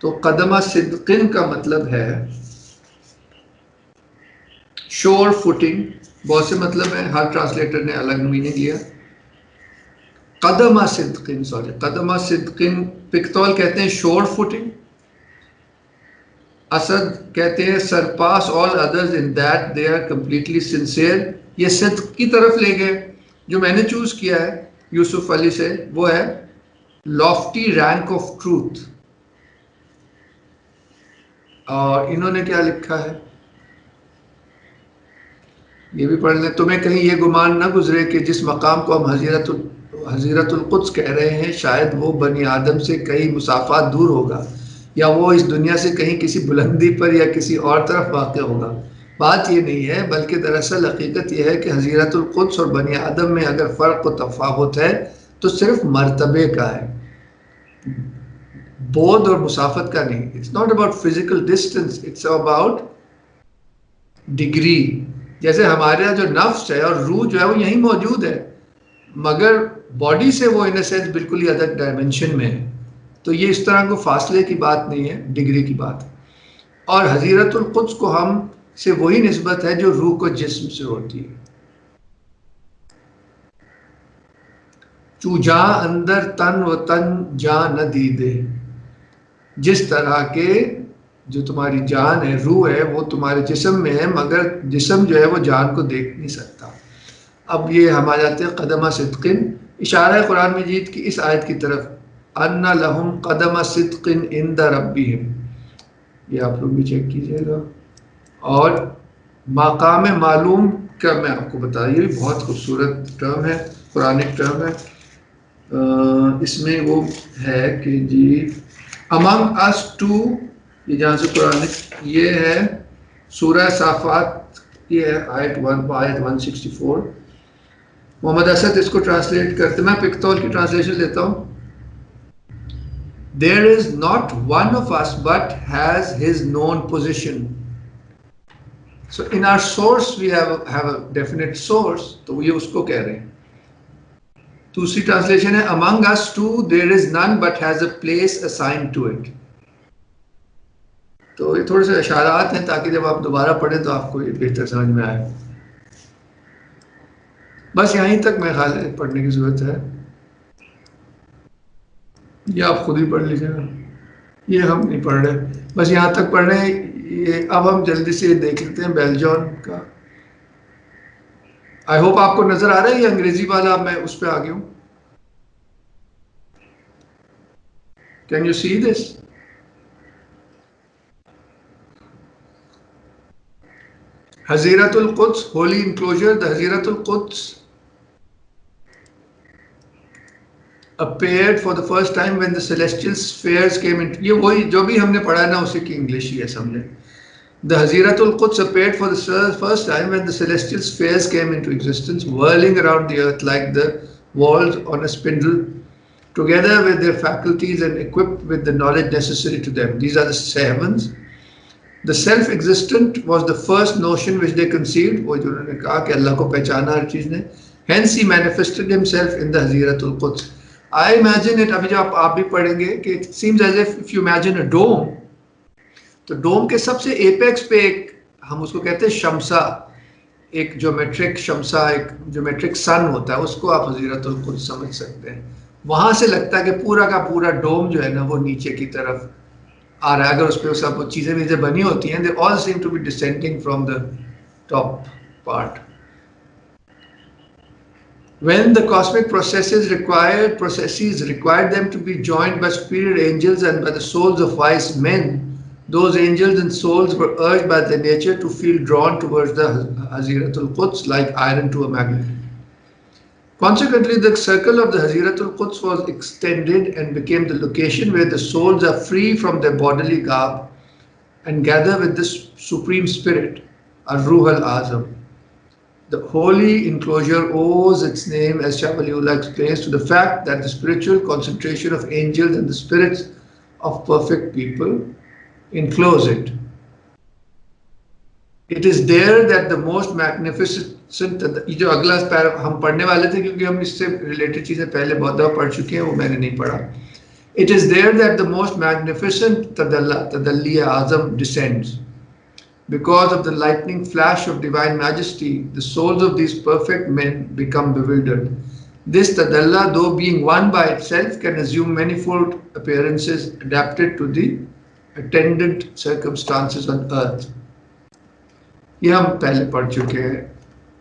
تو قدمہ صدقن کا مطلب ہے شور فوٹنگ، بہت سے مطلب ہیں، ہر ٹرانسلیٹر نے الگ میننگ لیا. قدمہ صدقن پکتول کہتے ہیں شور فوٹنگ، اسد کہتے ہیں surpass all others in that they are completely sincere. یہ صدق کی طرف لے گئے. جو میں نے چوز کیا ہے یوسف علی سے وہ ہے lofty rank of truth. اور انہوں نے کیا لکھا ہے یہ بھی پڑھ لیں. تمہیں کہیں یہ گمان نہ گزرے کہ جس مقام کو ہم حضیرت القدس کہہ رہے ہیں شاید وہ بنی آدم سے کئی مسافات دور ہوگا، یا وہ اس دنیا سے کہیں کسی بلندی پر یا کسی اور طرف واقع ہوگا. بات یہ نہیں ہے، بلکہ دراصل حقیقت یہ ہے کہ حضیرت القدس اور بنی آدم میں اگر فرق و تفاوت ہے تو صرف مرتبے کا ہے، بعد اور مسافت کا نہیں. It's not about physical distance, it's about degree. جیسے ہمارے جو نفس ہے اور روح جو ہے وہ یہیں موجود ہے، مگر باڈی سے وہ ان اے سینس بالکل ہی الگ ڈائمنشن میں ہے. تو یہ اس طرح کو فاصلے کی بات نہیں ہے، ڈگری کی بات ہے. اور حضیرت القدس کو ہم سے وہی نسبت ہے جو روح کو جسم سے ہوتی ہے. چو جاں اندر تن و تن جاں نہ دیدے، جس طرح کے جو تمہاری جان ہے، روح ہے، وہ تمہارے جسم میں ہے مگر جسم جو ہے وہ جان کو دیکھ نہیں سکتا. اب یہ ہم آ جاتے ہیں قدمہ صدقن. اشارہ ہے قرآن مجید کی اس آیت کی طرف، ان لہم قدم صدق عند ربہم. یہ آپ لوگ بھی چیک کیجئے گا. اور مقام معلوم کا میں آپ کو بتا، یہ بھی بہت خوبصورت ٹرم ہے، قرآنک ٹرم ہے. اس میں وہ ہے کہ جی among us two، یہ جہاں سے قرآنک یہ ہے سورہ صافات، یہ ہے آیت 164. محمد اسد اس کو ٹرانسلیٹ کرتے، میں پکتول کی ٹرانسلیشن لیتا ہوں. There is not one of us but has his known position. So in our source we have a definite source. تو یہ اس کو کہہ رہے ہیں. دوسری ٹرانسلیشن ہے among us too there is none but has a place assigned to it. تو یہ تھوڑے سے اشارات ہیں تاکہ جب آپ دوبارہ پڑھیں تو آپ کو یہ بہتر سمجھ میں آئے. بس یہیں تک میں خیال ہے پڑھنے کی ضرورت ہے، یہ آپ خود ہی پڑھ لیجیے گا، یہ ہم نہیں پڑھ رہے، بس یہاں تک پڑھ رہے ہیں. یہ اب ہم جلدی سے دیکھ لیتے ہیں بیل جان کا. آئی ہوپ آپ کو نظر آ رہا ہے یہ انگریزی والا، میں اس پہ آ گیا ہوں. کین یو سی دس؟ حضیرت القدس ہولی انکلوجر. The حضیرت القدس appeared for the first time when the celestial spheres came into. یہ وہی جو بھی ہم نے پڑھا ہے نا اسی کی انگلش ہی ہے سمجھے. The حضیرت القدس appeared for the first time when the celestial spheres came into existence, whirling around the earth like the walls on a spindle, together with their faculties and equipped with the knowledge necessary to them. These are the heavens. The self-existent was the first notion which they conceived. وہ جو انہوں نے کہا کہ اللہ کو پہچانا ہر چیز نے. Hence he manifested himself in the حضیرت القدس. I imagine it, ابھی جب آپ بھی پڑھیں گے کہ it seems as if you imagine a dome, تو ڈوم کے سب سے ایپیکس پہ ایک ہم اس کو کہتے ہیں شمسا، ایک جیومیٹرک شمسا، ایک جیومیٹرک سن ہوتا ہے، اس کو آپ حضیرت القدس سمجھ سکتے ہیں. وہاں سے لگتا ہے کہ پورا کا پورا ڈوم جو ہے نا وہ نیچے کی طرف آ رہا ہے. اگر اس پہ سب چیزیں ویزیں بنی ہوتی ہیں, they all seem to be descending from the top part. When the cosmic processes required them to be joined by superior angels and by the souls of wise men, those angels and souls were urged by their nature to feel drawn towards the Haziratul Quds like iron to a magnet. Consequently, the circle of the Haziratul Quds was extended and became the location where the souls are free from their bodily garb and gather with the Supreme Spirit, Ar-Ruh al-Azam. The holy enclosure owes its name, as Shah Waliullah explains, to the fact that the spiritual concentration of angels and the spirits of perfect people enclose it. It is there that the most magnificent, یہ جو اگلا ہم پڑھنے والے تھے کیونکہ ہم اس سے ریلیٹڈ چیزیں پہلے بہت دفعہ پڑھ چکے ہیں, وہ میں نے نہیں پڑھا. It is there that the most magnificent Tadalli Azam descends. Because of the lightning flash of divine majesty, the souls of these perfect men become bewildered. This Tadalla, though being one by itself, can assume manifold appearances adapted to the attendant circumstances on earth. یہ ہم پہلے پڑھ چکے ہیں.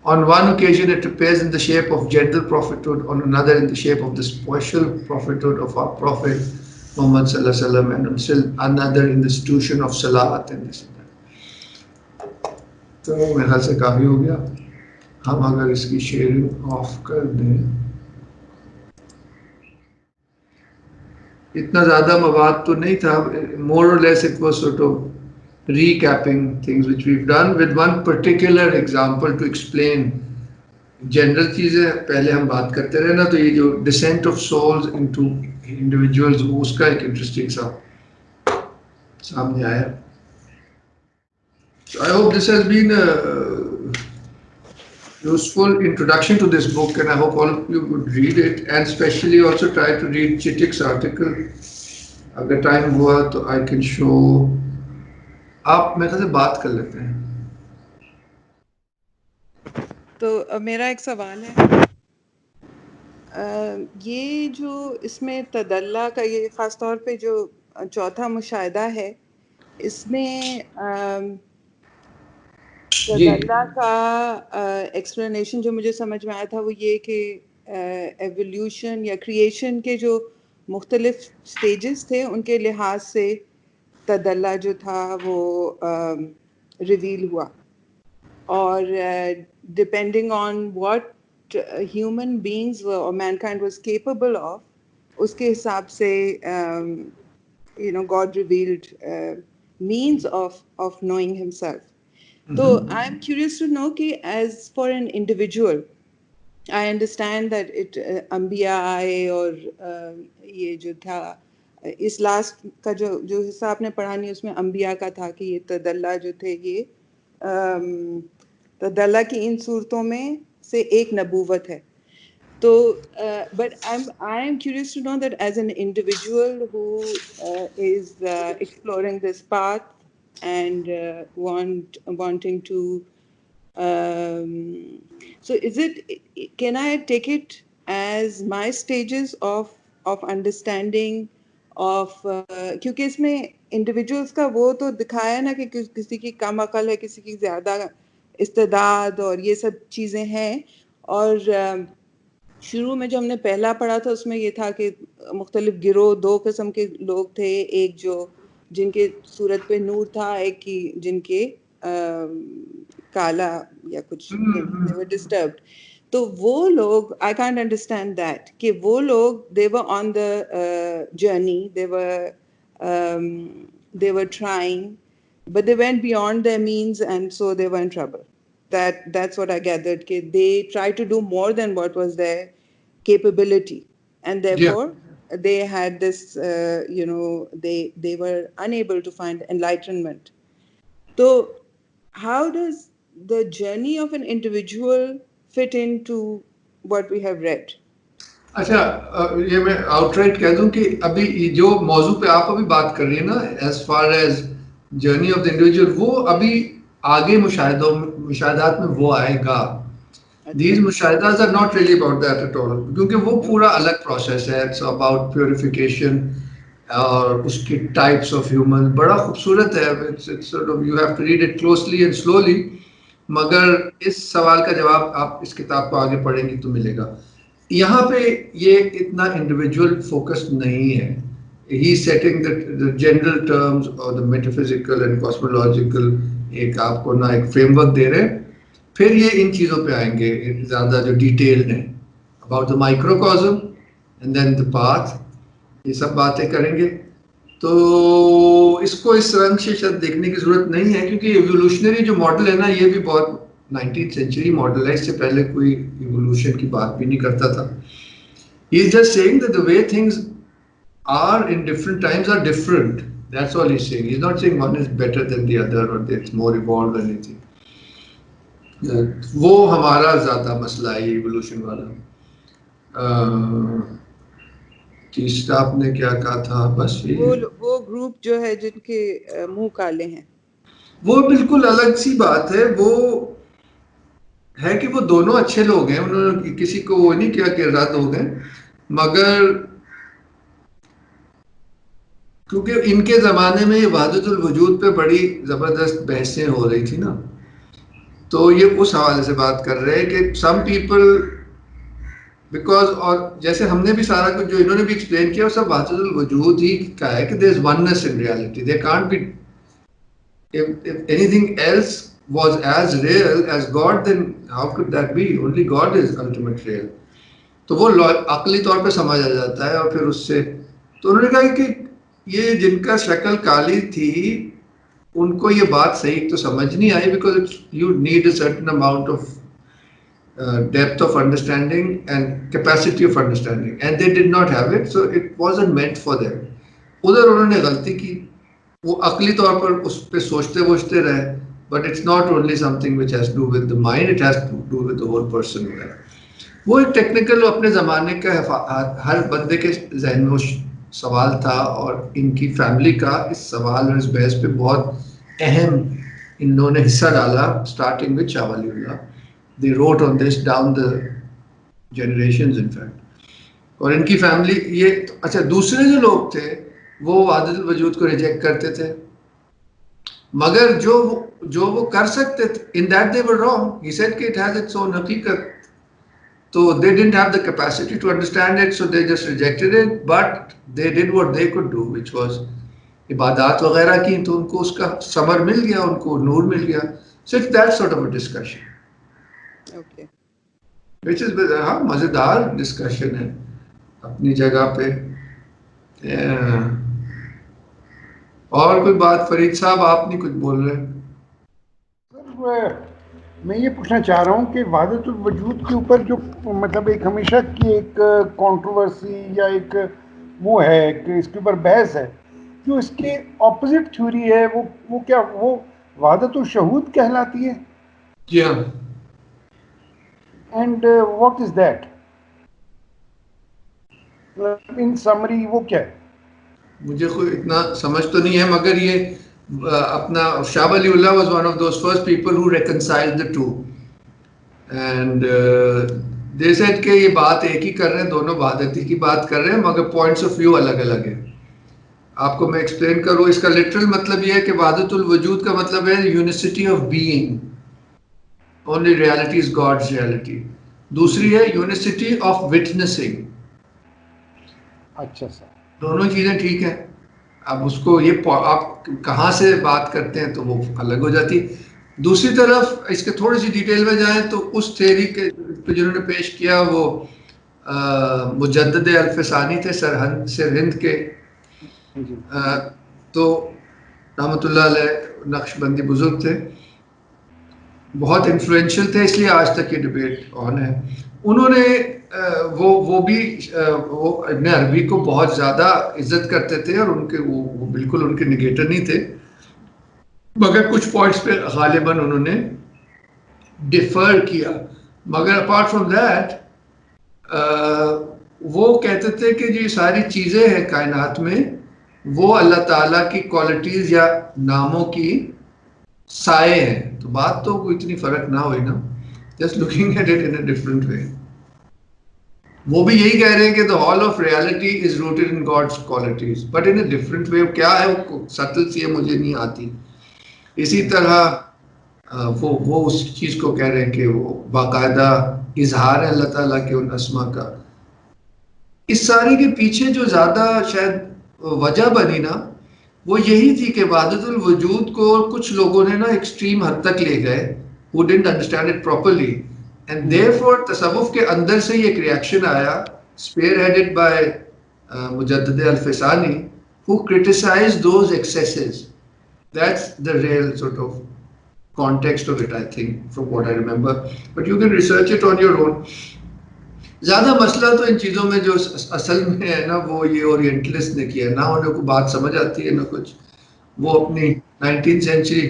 On one occasion it appears in the shape of general prophethood, on another in the shape of the special prophethood of our Prophet Muhammad sallallahu alaihi wasallam, and on still another in the institution of Salat and this and that. تو میرے خیال سے کافی ہو گیا. ہم اگر اس کی شیئرنگ آف کر دیں, اتنا زیادہ مواد تو نہیں تھا. more or less it was sort of recapping things which we've done with one particular example to explain general چیزیں. پہلے ہم بات کرتے رہے نا, تو یہ جو descent of souls into individuals, اس کا ایک interesting سا سامنے آیا. So I hope this has been a useful introduction to this book, and I hope all of you would read it, and especially also try to read Chitik's article. اگر ٹائم ہوا تو I can show. آپ میرے سے بات کر لیتے ہیں. تو میرا ایک سوال ہے, یہ جو اس میں تدلہ کا یہ خاص طور پہ جو چوتھا مشاہدہ ہے, اس میں تدلہ کا ایکسپلینیشن جو مجھے سمجھ میں آیا تھا وہ یہ کہ ایولیوشن یا کریشن کے جو مختلف سٹیجز تھے ان کے لحاظ سے تدلہ جو تھا وہ ریویل ہوا, اور depending on what human beings اور main kind was capable of, اس کے حساب سے God revealed means of knowing himself. So I'm curious to know کہ as for an individual, I understand that it انبیاء آئے اور یہ جو تھا اس لاسٹ کا جو حصہ آپ نے پڑھا نہیں اس میں انبیاء کا تھا کہ یہ تدلہ جو تھے یہ تدلہ کی ان صورتوں میں سے ایک نبوت ہے. تو but I am curious to know that as an individual who is exploring this path and wanting to so can I take it as my stages of understanding of کیونکہ اس میں انڈیویجولس کا وہ تو دکھایا نا کہ کسی کی کم عقل ہے, کسی کی زیادہ استعداد اور یہ سب چیزیں ہیں. اور شروع میں جو ہم نے پہلا پڑھا تھا اس میں یہ تھا کہ مختلف گروہ, دو قسم کے لوگ تھے, ایک جو جن کے صورت پہ نور تھا, ایک کی جن کے کالا یا کچھ ڈسٹربڈ. تو وہ لوگ I can't understand that کہ وہ لوگ they were on the journey, they were trying but they went beyond their means and so they were in trouble. That's what I gathered, کہ they tried to do more than what was their capability and therefore they had this they were unable to find enlightenment. So how does the journey of an individual fit into what we have read? اچھا یہ میں آؤٹ رائٹ کہہ دوں کہ ابھی جو موضوع پہ آپ ابھی بات کر رہی ہیں نا as far as journey of the individual, وہ ابھی آگے مشاہدات میں وہ آئے گا. These مشاہدات are not really about that at all کیونکہ وہ پورا الگ پروسیس ہے. It's about purification اور اس کی ٹائپس آف ہیومن. بڑا خوبصورت ہے. You have to read it closely and slowly. مگر اس سوال کا جواب آپ اس کتاب کو آگے پڑھیں گی تو ملے گا. یہاں پہ یہ اتنا انڈیویجول فوکس نہیں ہے. ہی سیٹنگ the general terms اور the metaphysical and cosmological ایک آپ کو نا ایک فریم ورک دے رہے ہیں. پھر یہ ان چیزوں پہ آئیں گے زیادہ جو ڈیٹیلڈ ہیں about the microcosm and then the path. یہ سب باتیں کریں گے. تو اس کو اس رنگ سے شاید دیکھنے کی ضرورت نہیں ہے کیونکہ ایوولوشنری جو ماڈل ہے نا یہ بھی بہت 19th سینچری ماڈل ہے. اس سے پہلے کوئی ایوولوشن کی بات بھی نہیں کرتا تھا. He is just saying that the way things are in different times are different. That's all he's saying. He's not saying one is better than the other or it's more evolved or anything. وہ ہمارا زیادہ مسئلہ ہے ایوولوشن والا. تیسرا آپ نے کیا کہا تھا؟ بس وہ گروپ جو ہے جن کے منہ کالے ہیں وہ بالکل الگ سی بات ہے. وہ ہے کہ وہ دونوں اچھے لوگ ہیں. انہوں نے کسی کو وہ نہیں کیا کہ رد ہو گئے. مگر کیونکہ ان کے زمانے میں وحدت الوجود پہ بڑی زبردست بحثیں ہو رہی تھی نا تو یہ اس حوالے سے بات کر رہے ہیں کہ سم پیپل بیکاز اور جیسے ہم نے بھی سارا کچھ جو انہوں نے بھی ایکسپلین کیا وہ سب وحدت الوجود ہی کا ہے کہ there is oneness in reality. There can't be if anything else was as real as God then how could that be? Only God is ultimate real. تو وہ عقلی طور پہ سمجھ آ جاتا ہے. اور پھر اس سے تو انہوں نے کہا کہ یہ جن کا شکل کالی تھی ان کو یہ بات صحیح تو سمجھ نہیں آئی because you need a certain amount of depth of understanding and capacity of understanding and they did not have it so it wasn't meant for them. ادھر انہوں نے غلطی کی. وہ عقلی طور پر اس پہ سوچتے رہے but it's not only something which has to do with the mind, it has to do with the whole person. وہ ایک ٹیکنیکل اپنے زمانے کا ہر بندے کے ذہن میں سوال تھا اور ان کی فیملی کا اس سوال اور اس بحث پہ بہت اہم انہوں نے حصہ ڈالا starting with Shah Wali Allah. They wrote on this down the generations in fact. اور ان کی فیملی یہ اچھا دوسرے جو لوگ تھے وہ وحدت الوجود کو ریجیکٹ کرتے تھے مگر جو وہ کر سکتے تھے in that they were wrong. He said کہ it has its own حقیقت. تو they didn't have the capacity to understand it so they just rejected it but they did what they could do which was عبادات وغیرہ کی تو ان کو اس کا ثمر مل گیا ان کو نور مل گیا. So it's that sort of a discussion. Okay. Which is ہاں مزیدار ڈسکشن ہے اپنی جگہ پہ. اور کوئی بات فرید صاحب آپ نہیں کچھ بول رہے؟ سر میں یہ پوچھنا چاہ رہا ہوں کہ وحدت الوجود کے اوپر جو مطلب ایک ہمیشہ کی ایک کنٹروورسی یا ایک وہ ہے کہ اس کے اوپر بحث ہے جو اس کے اپوزٹ تھیوری ہے وہ کیا وہ وحدت الشہود کہلاتی ہے؟ جی ہاں. And what is that in summary وہ کیا ہے؟ مجھے کوئی اتنا سمجھ تو نہیں ہے مگر یہ اپنا شاہ ولی اللہ was one of those first people who reconciled the two and they said کہ یہ بات ایک ہی کر رہے ہیں دونوں وحدت کی بات کر رہے ہیں مگر پوائنٹس آف ویو الگ الگ ہیں. آپ کو میں ایکسپلین کروں اس کا لٹرل مطلب یہ ہے کہ وحدت الوجود کا مطلب ہے unicity of being. only reality is God's reality. دوسری ہے یونیسٹی آف وٹنسنگ. اچھا سر دونوں چیزیں ٹھیک ہیں. اب اس کو یہ آپ کہاں سے بات کرتے ہیں تو وہ الگ ہو جاتی. دوسری طرف اس کے تھوڑی سی ڈیٹیل میں جائیں تو اس تھیوری کے جنہوں نے پیش کیا وہ مجدد الفسانی تھے سر ہند کے. تو رحمۃ اللہ علیہ نقش بندی بزرگ تھے بہت انفلوئنشل تھے اس لیے آج تک یہ ڈبیٹ آن ہے. انہوں نے وہ بھی وہ ابن عربی کو بہت زیادہ عزت کرتے تھے اور ان کے وہ بالکل ان کے نگیٹر نہیں تھے مگر کچھ پوائنٹس پہ غالباً انہوں نے ڈیفر کیا. مگر اپارٹ فرام دیٹ وہ کہتے تھے کہ جو ساری چیزیں ہیں کائنات میں وہ اللہ تعالیٰ کی کوالٹیز یا ناموں کی سائے ہیں. تو بات تو کوئی اتنی فرق نہ ہوئی نا, just looking at it in a different way. وہ بھی یہی کہہ رہے ہیں کہ the whole of reality is rooted in God's qualities, but in a different way. کیا ہے وہ سٹل سی ہے, مجھے نہیں آتی. اسی طرح وہ اس چیز کو کہہ رہے ہیں کہ وہ باقاعدہ اظہار ہے اللہ تعالیٰ کے ان اسما کا. اس سارے کے پیچھے جو زیادہ شاید وجہ بنی نا, وہ یہی تھی کہ وحدت الوجود کو کچھ لوگوں نے نا ایکسٹریم حد تک لے گئے, who didn't understand it properly. And therefore تصوف کے اندر سے یہ ایک ریاکشن آیا, spearheaded by مجدد الفسانی, who criticized those excesses. That's the real sort of context of it, I think, from what I remember. But you can research it on your own. زیادہ مسئلہ تو ان چیزوں میں جو اصل میں ہے نا, وہ یہ اورینٹلسٹ نے کیا, نہ انہیں کو بات سمجھ آتی ہے نہ کچھ. وہ اپنی 19th century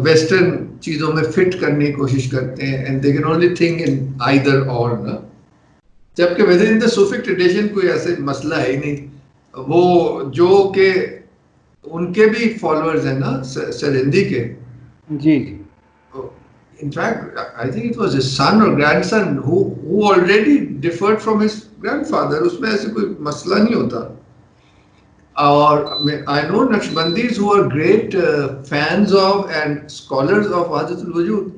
ویسٹرن چیزوں میں فٹ کرنے کی کوشش کرتے ہیں, and they can only think in either or نا. جبکہ within the Sufic tradition کوئی ایسے مسئلہ ہے ہی نہیں. وہ جو کہ ان کے بھی فالوورز ہیں نا سرہندی کے, جی جی, in fact I think it was his son or grandson who already differed from his grandfather. اس میں ایسے کوئی مسئلہ نہیں ہوتا. اور I know Naqshbandis who are great fans of and scholars of وحدت الوجود.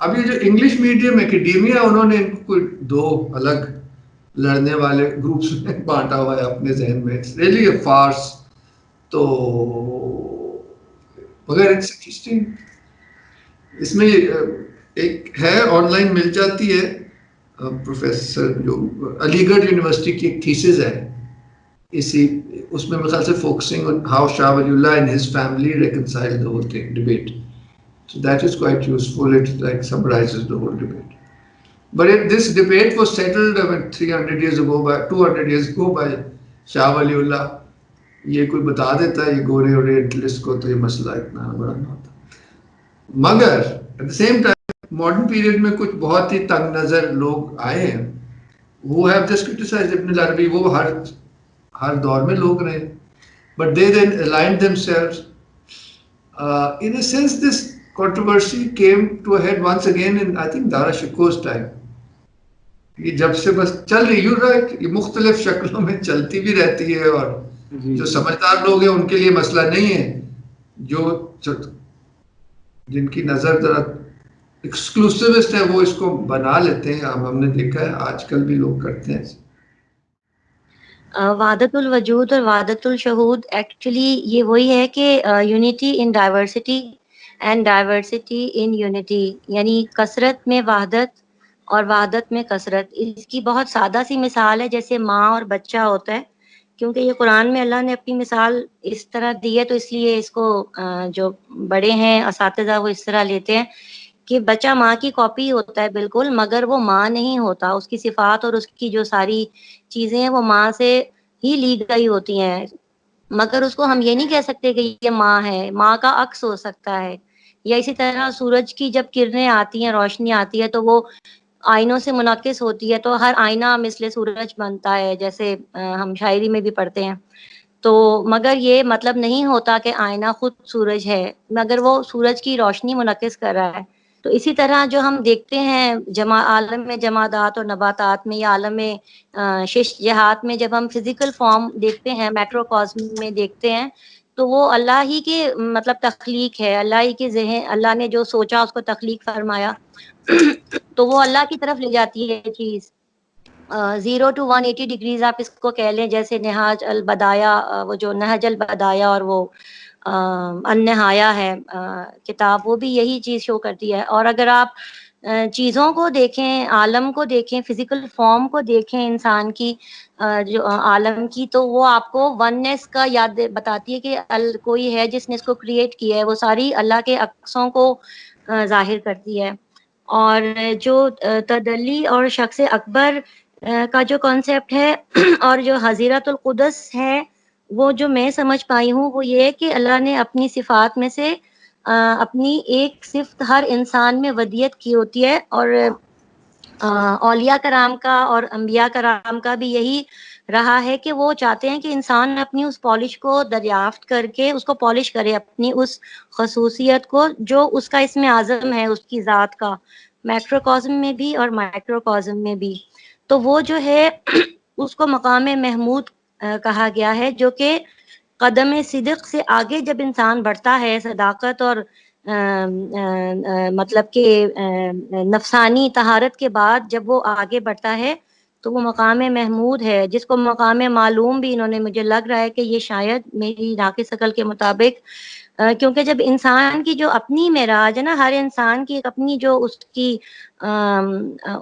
اب یہ جو انگلش میڈیم اکیڈیمیا, انہوں نے ان کو کوئی دو الگ لڑنے والے گروپس میں بانٹا ہوا ہے اپنے ذہن میں. It's really a farce. تو مگر it's interesting. اس میں ایک ہے, آن لائن مل جاتی ہے, پروفیسر جو علی گڑھ یونیورسٹی کی ایک تھیسز ہے اسی, اس میں میرے خیال سے focusing on how Shah Wali Allah and his family reconciled the whole thing, debate. So that is quite useful. It like summarizes the whole debate. But this debate was settled 300 years ago, by 200 years ago by Shah Wali Allah. یہ کوئی بتا دیتا ہے یہ گورے اورینٹلسٹ کو, تو یہ مسئلہ اتنا بڑا نہ ہوتا. مگر at the same time modern period میں کچھ بہت ہی تنگ نظر لوگ آئے ہیں, who have just criticized Ibn al-Arabi. وہ ہر دور میں لوگ رہے, but they then aligned themselves. In a sense this controversy came to a head once again in I think Dara Shikoh's time. یہ جب سے بس چل رہی, you're right, یہ مختلف شکلوں میں چلتی بھی رہتی ہے, اور جو سمجھدار لوگ ہیں ان کے لیے مسئلہ نہیں ہے, جو جن کی نظر ذرا ایکسکلوسیوسٹ ہے وہ اس کو بنا لیتے ہیں. ہم نے دیکھا ہے آج کل بھی لوگ کرتے ہیں. وحدت الوجود اور وحدت الشہود ایکچولی یہ وہی ہے کہ unity in diversity and diversity in unity, یعنی کثرت میں وحدت اور وحدت میں کثرت. اس کی بہت سادہ سی مثال ہے, جیسے ماں اور بچہ ہوتا ہے, کیونکہ یہ قرآن میں اللہ نے اپنی مثال اس طرح دی ہے, تو اس لیے اس کو جو بڑے ہیں اساتذہ وہ اس طرح لیتے ہیں کہ بچہ ماں کی کاپی ہوتا ہے بالکل, مگر وہ ماں نہیں ہوتا. اس کی صفات اور اس کی جو ساری چیزیں ہیں وہ ماں سے ہی لی گئی ہوتی ہیں, مگر اس کو ہم یہ نہیں کہہ سکتے کہ یہ ماں ہے, ماں کا عکس ہو سکتا ہے. یا اسی طرح سورج کی جب کرنیں آتی ہیں, روشنی آتی ہے, تو وہ آئینوں سے منعکس ہوتی ہے, تو ہر آئینہ مثل سورج بنتا ہے, جیسے ہم شاعری میں بھی پڑھتے ہیں. تو مگر یہ مطلب نہیں ہوتا کہ آئینہ خود سورج ہے, مگر وہ سورج کی روشنی منعکس کر رہا ہے. تو اسی طرح جو ہم دیکھتے ہیں عالم میں جمادات اور نباتات میں, یا عالم شش جہات میں, جب ہم فزیکل فارم دیکھتے ہیں, میکروکاسم میں دیکھتے ہیں, تو وہ اللہ ہی کے مطلب تخلیق ہے, اللہ ہی کے ذہن, اللہ نے جو سوچا اس کو تخلیق فرمایا, تو وہ اللہ کی طرف لے جاتی ہے چیز. 0 to 180 ڈگریز آپ اس کو کہہ لیں, جیسے نہاج البدایا, وہ جو نہج البدایا اور وہ النہایا ہے کتاب, وہ بھی یہی چیز شو کرتی ہے. اور اگر آپ چیزوں کو دیکھیں, عالم کو دیکھیں, فزیکل فارم کو دیکھیں انسان کی, جو عالم کی, تو وہ آپ کو وننس کا یاد بتاتی ہے کہ کوئی ہے جس نے اس کو کریٹ کیا ہے. وہ ساری اللہ کے عکسوں کو ظاہر کرتی ہے. اور جو تدلی اور شخص اکبر کا جو کانسیپٹ ہے, اور جو حضیرت القدس ہے, وہ جو میں سمجھ پائی ہوں وہ یہ ہے کہ اللہ نے اپنی صفات میں سے اپنی ایک صفت ہر انسان میں ودیت کی ہوتی ہے, اور اولیاء کرام کا اور انبیاء کرام کا بھی یہی رہا ہے کہ وہ چاہتے ہیں کہ انسان اپنی اس پالش کو دریافت کر کے اس کو پالش کرے، اپنی اس خصوصیت کو جو اس کا اسم اعظم ہے اس کی ذات کا، میکروکازم میں بھی اور مائکروکازم میں بھی. تو وہ جو ہے اس کو مقام محمود کہا گیا ہے، جو کہ قدم صدق سے آگے جب انسان بڑھتا ہے، صداقت اور مطلب کہ نفسانی طہارت کے بعد جب وہ آگے بڑھتا ہے تو وہ مقام محمود ہے، جس کو مقام معلوم بھی انہوں نے، مجھے لگ رہا ہے کہ یہ شاید میری ناقص عقل کے مطابق، کیونکہ جب انسان کی جو اپنی معراج ہے نا، ہر انسان کی ایک اپنی جو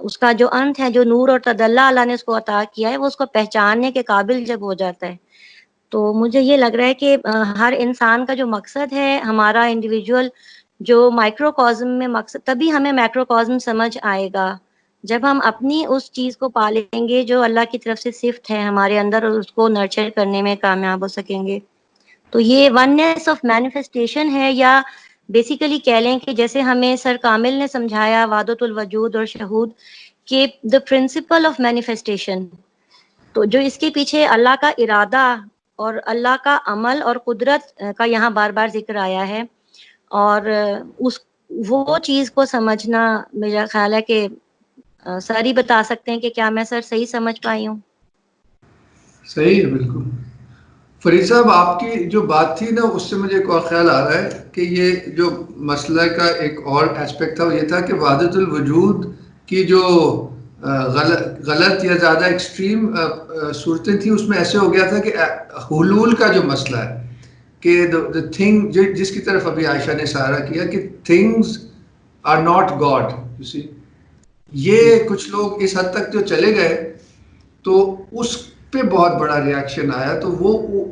اس کا جو انت ہے، جو نور اور تدلی اللہ نے اس کو عطا کیا ہے، وہ اس کو پہچاننے کے قابل جب ہو جاتا ہے، تو مجھے یہ لگ رہا ہے کہ ہر انسان کا جو مقصد ہے، ہمارا انڈیویجول جو مائکروکازم میں مقصد، تبھی ہمیں مائکروکازم سمجھ آئے گا جب ہم اپنی اس چیز کو پالیں گے جو اللہ کی طرف سے صفت ہے ہمارے اندر، اور اس کو نرچر کرنے میں کامیاب ہو سکیں گے. تو یہ وننس آف مینیفیسٹیشن ہے، یا بیسیکلی کہہ لیں کہ جیسے ہمیں سر کامل نے سمجھایا وحدت الوجود اور شہود کہ دا پرنسپل آف مینیفیسٹیشن، تو جو اس کے پیچھے اللہ کا ارادہ اور اللہ کا عمل اور قدرت کا یہاں بار بار ذکر آیا ہے، اور وہ چیز کو سمجھنا میرا خیال ہے کہ سر ہی بتا سکتے ہیں کہ کیا میں سر صحیح سمجھ پائی ہوں. صحیح ہے بالکل. فرید صاحب آپ کی جو بات تھی نا، اس سے مجھے ایک اور خیال آ رہا ہے کہ یہ جو مسئلہ کا ایک اور ایسپیکٹ تھا وہ یہ تھا کہ وحدت الوجود کی جو غلط یا زیادہ ایکسٹریم صورتیں تھیں، اس میں ایسے ہو گیا تھا کہ حلول کا جو مسئلہ ہے کہ the thing جس کی طرف ابھی عائشہ نے اشارہ کیا کہ things are not God, you see. یہ کچھ لوگ اس حد تک جو چلے گئے تو اس پہ بہت بڑا ریاکشن آیا، تو وہ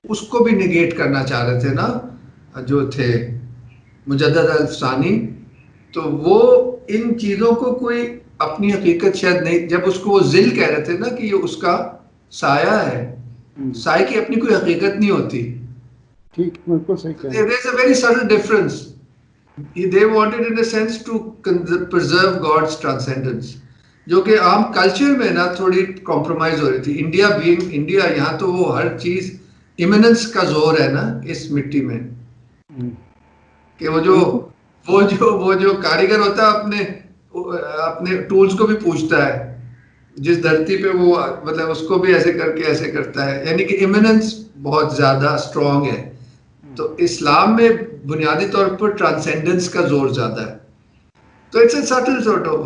اس کو بھی نگیٹ کرنا چاہ رہے تھے نا جو تھے مجدد الفسانی. تو وہ ان چیزوں کو کوئی اپنی حقیقت شاید نہیں، جب اس کو وہ ذل کہہ رہے تھے نا کہ یہ اس کا سایہ ہے، سایہ کی اپنی کوئی حقیقت نہیں ہوتی. ٹھیک، بالکل صحیح کہا. There is a very subtle difference. They wanted in a sense to preserve God's transcendence, جو کہ عام کلچر میں نا تھوڑی کمپرومائز ہو رہی تھی. انڈیا بینگ انڈیا، یہاں تو وہ ہر چیز ایمننس کا زور ہے نا اس مٹی میں، کہ وہ جو کاریگر ہوتا ہے اپنے ٹولز کو بھی پوچھتا ہے، جس دھرتی پہ وہ مطلب اس کو بھی ایسے کر کے ایسے کرتا ہے، یعنی کہ ایمننس بہت زیادہ اسٹرانگ ہے. تو اسلام میں بنیادی طور پر ٹرانسینڈنس کا زور زیادہ ہے. تو it's a still sort of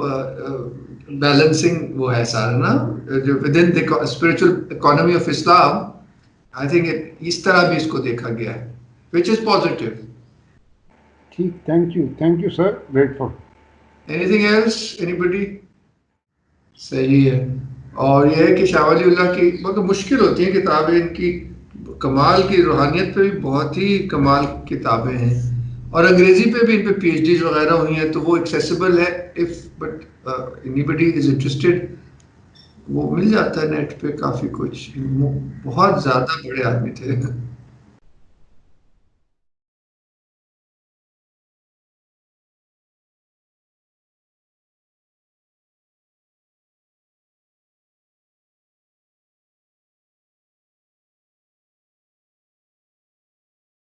balancing وہ ہے سارا نا جو within the spiritual economy of Islam. I think اس طرح بھی اس کو دیکھا گیا ہے وچ از پازیٹیو. ٹھیک، thank you sir, grateful. Anything else anybody? صحیح ہے. اور یہ ہے کہ شاہ ولی اللہ کی بہت مشکل ہوتی ہیں کتابیں، ان کی کمال کی روحانیت پہ بھی بہت ہی کمال کتابیں ہیں، اور انگریزی پہ بھی ان پہ پی ایچ ڈیز وغیرہ ہوئی ہیں، تو وہ ایکسیسیبل ہے. But anybody is interested, وہ مل جاتا ہے نیٹ پہ کافی کچھ. بہت زیادہ بڑے آدمی تھے.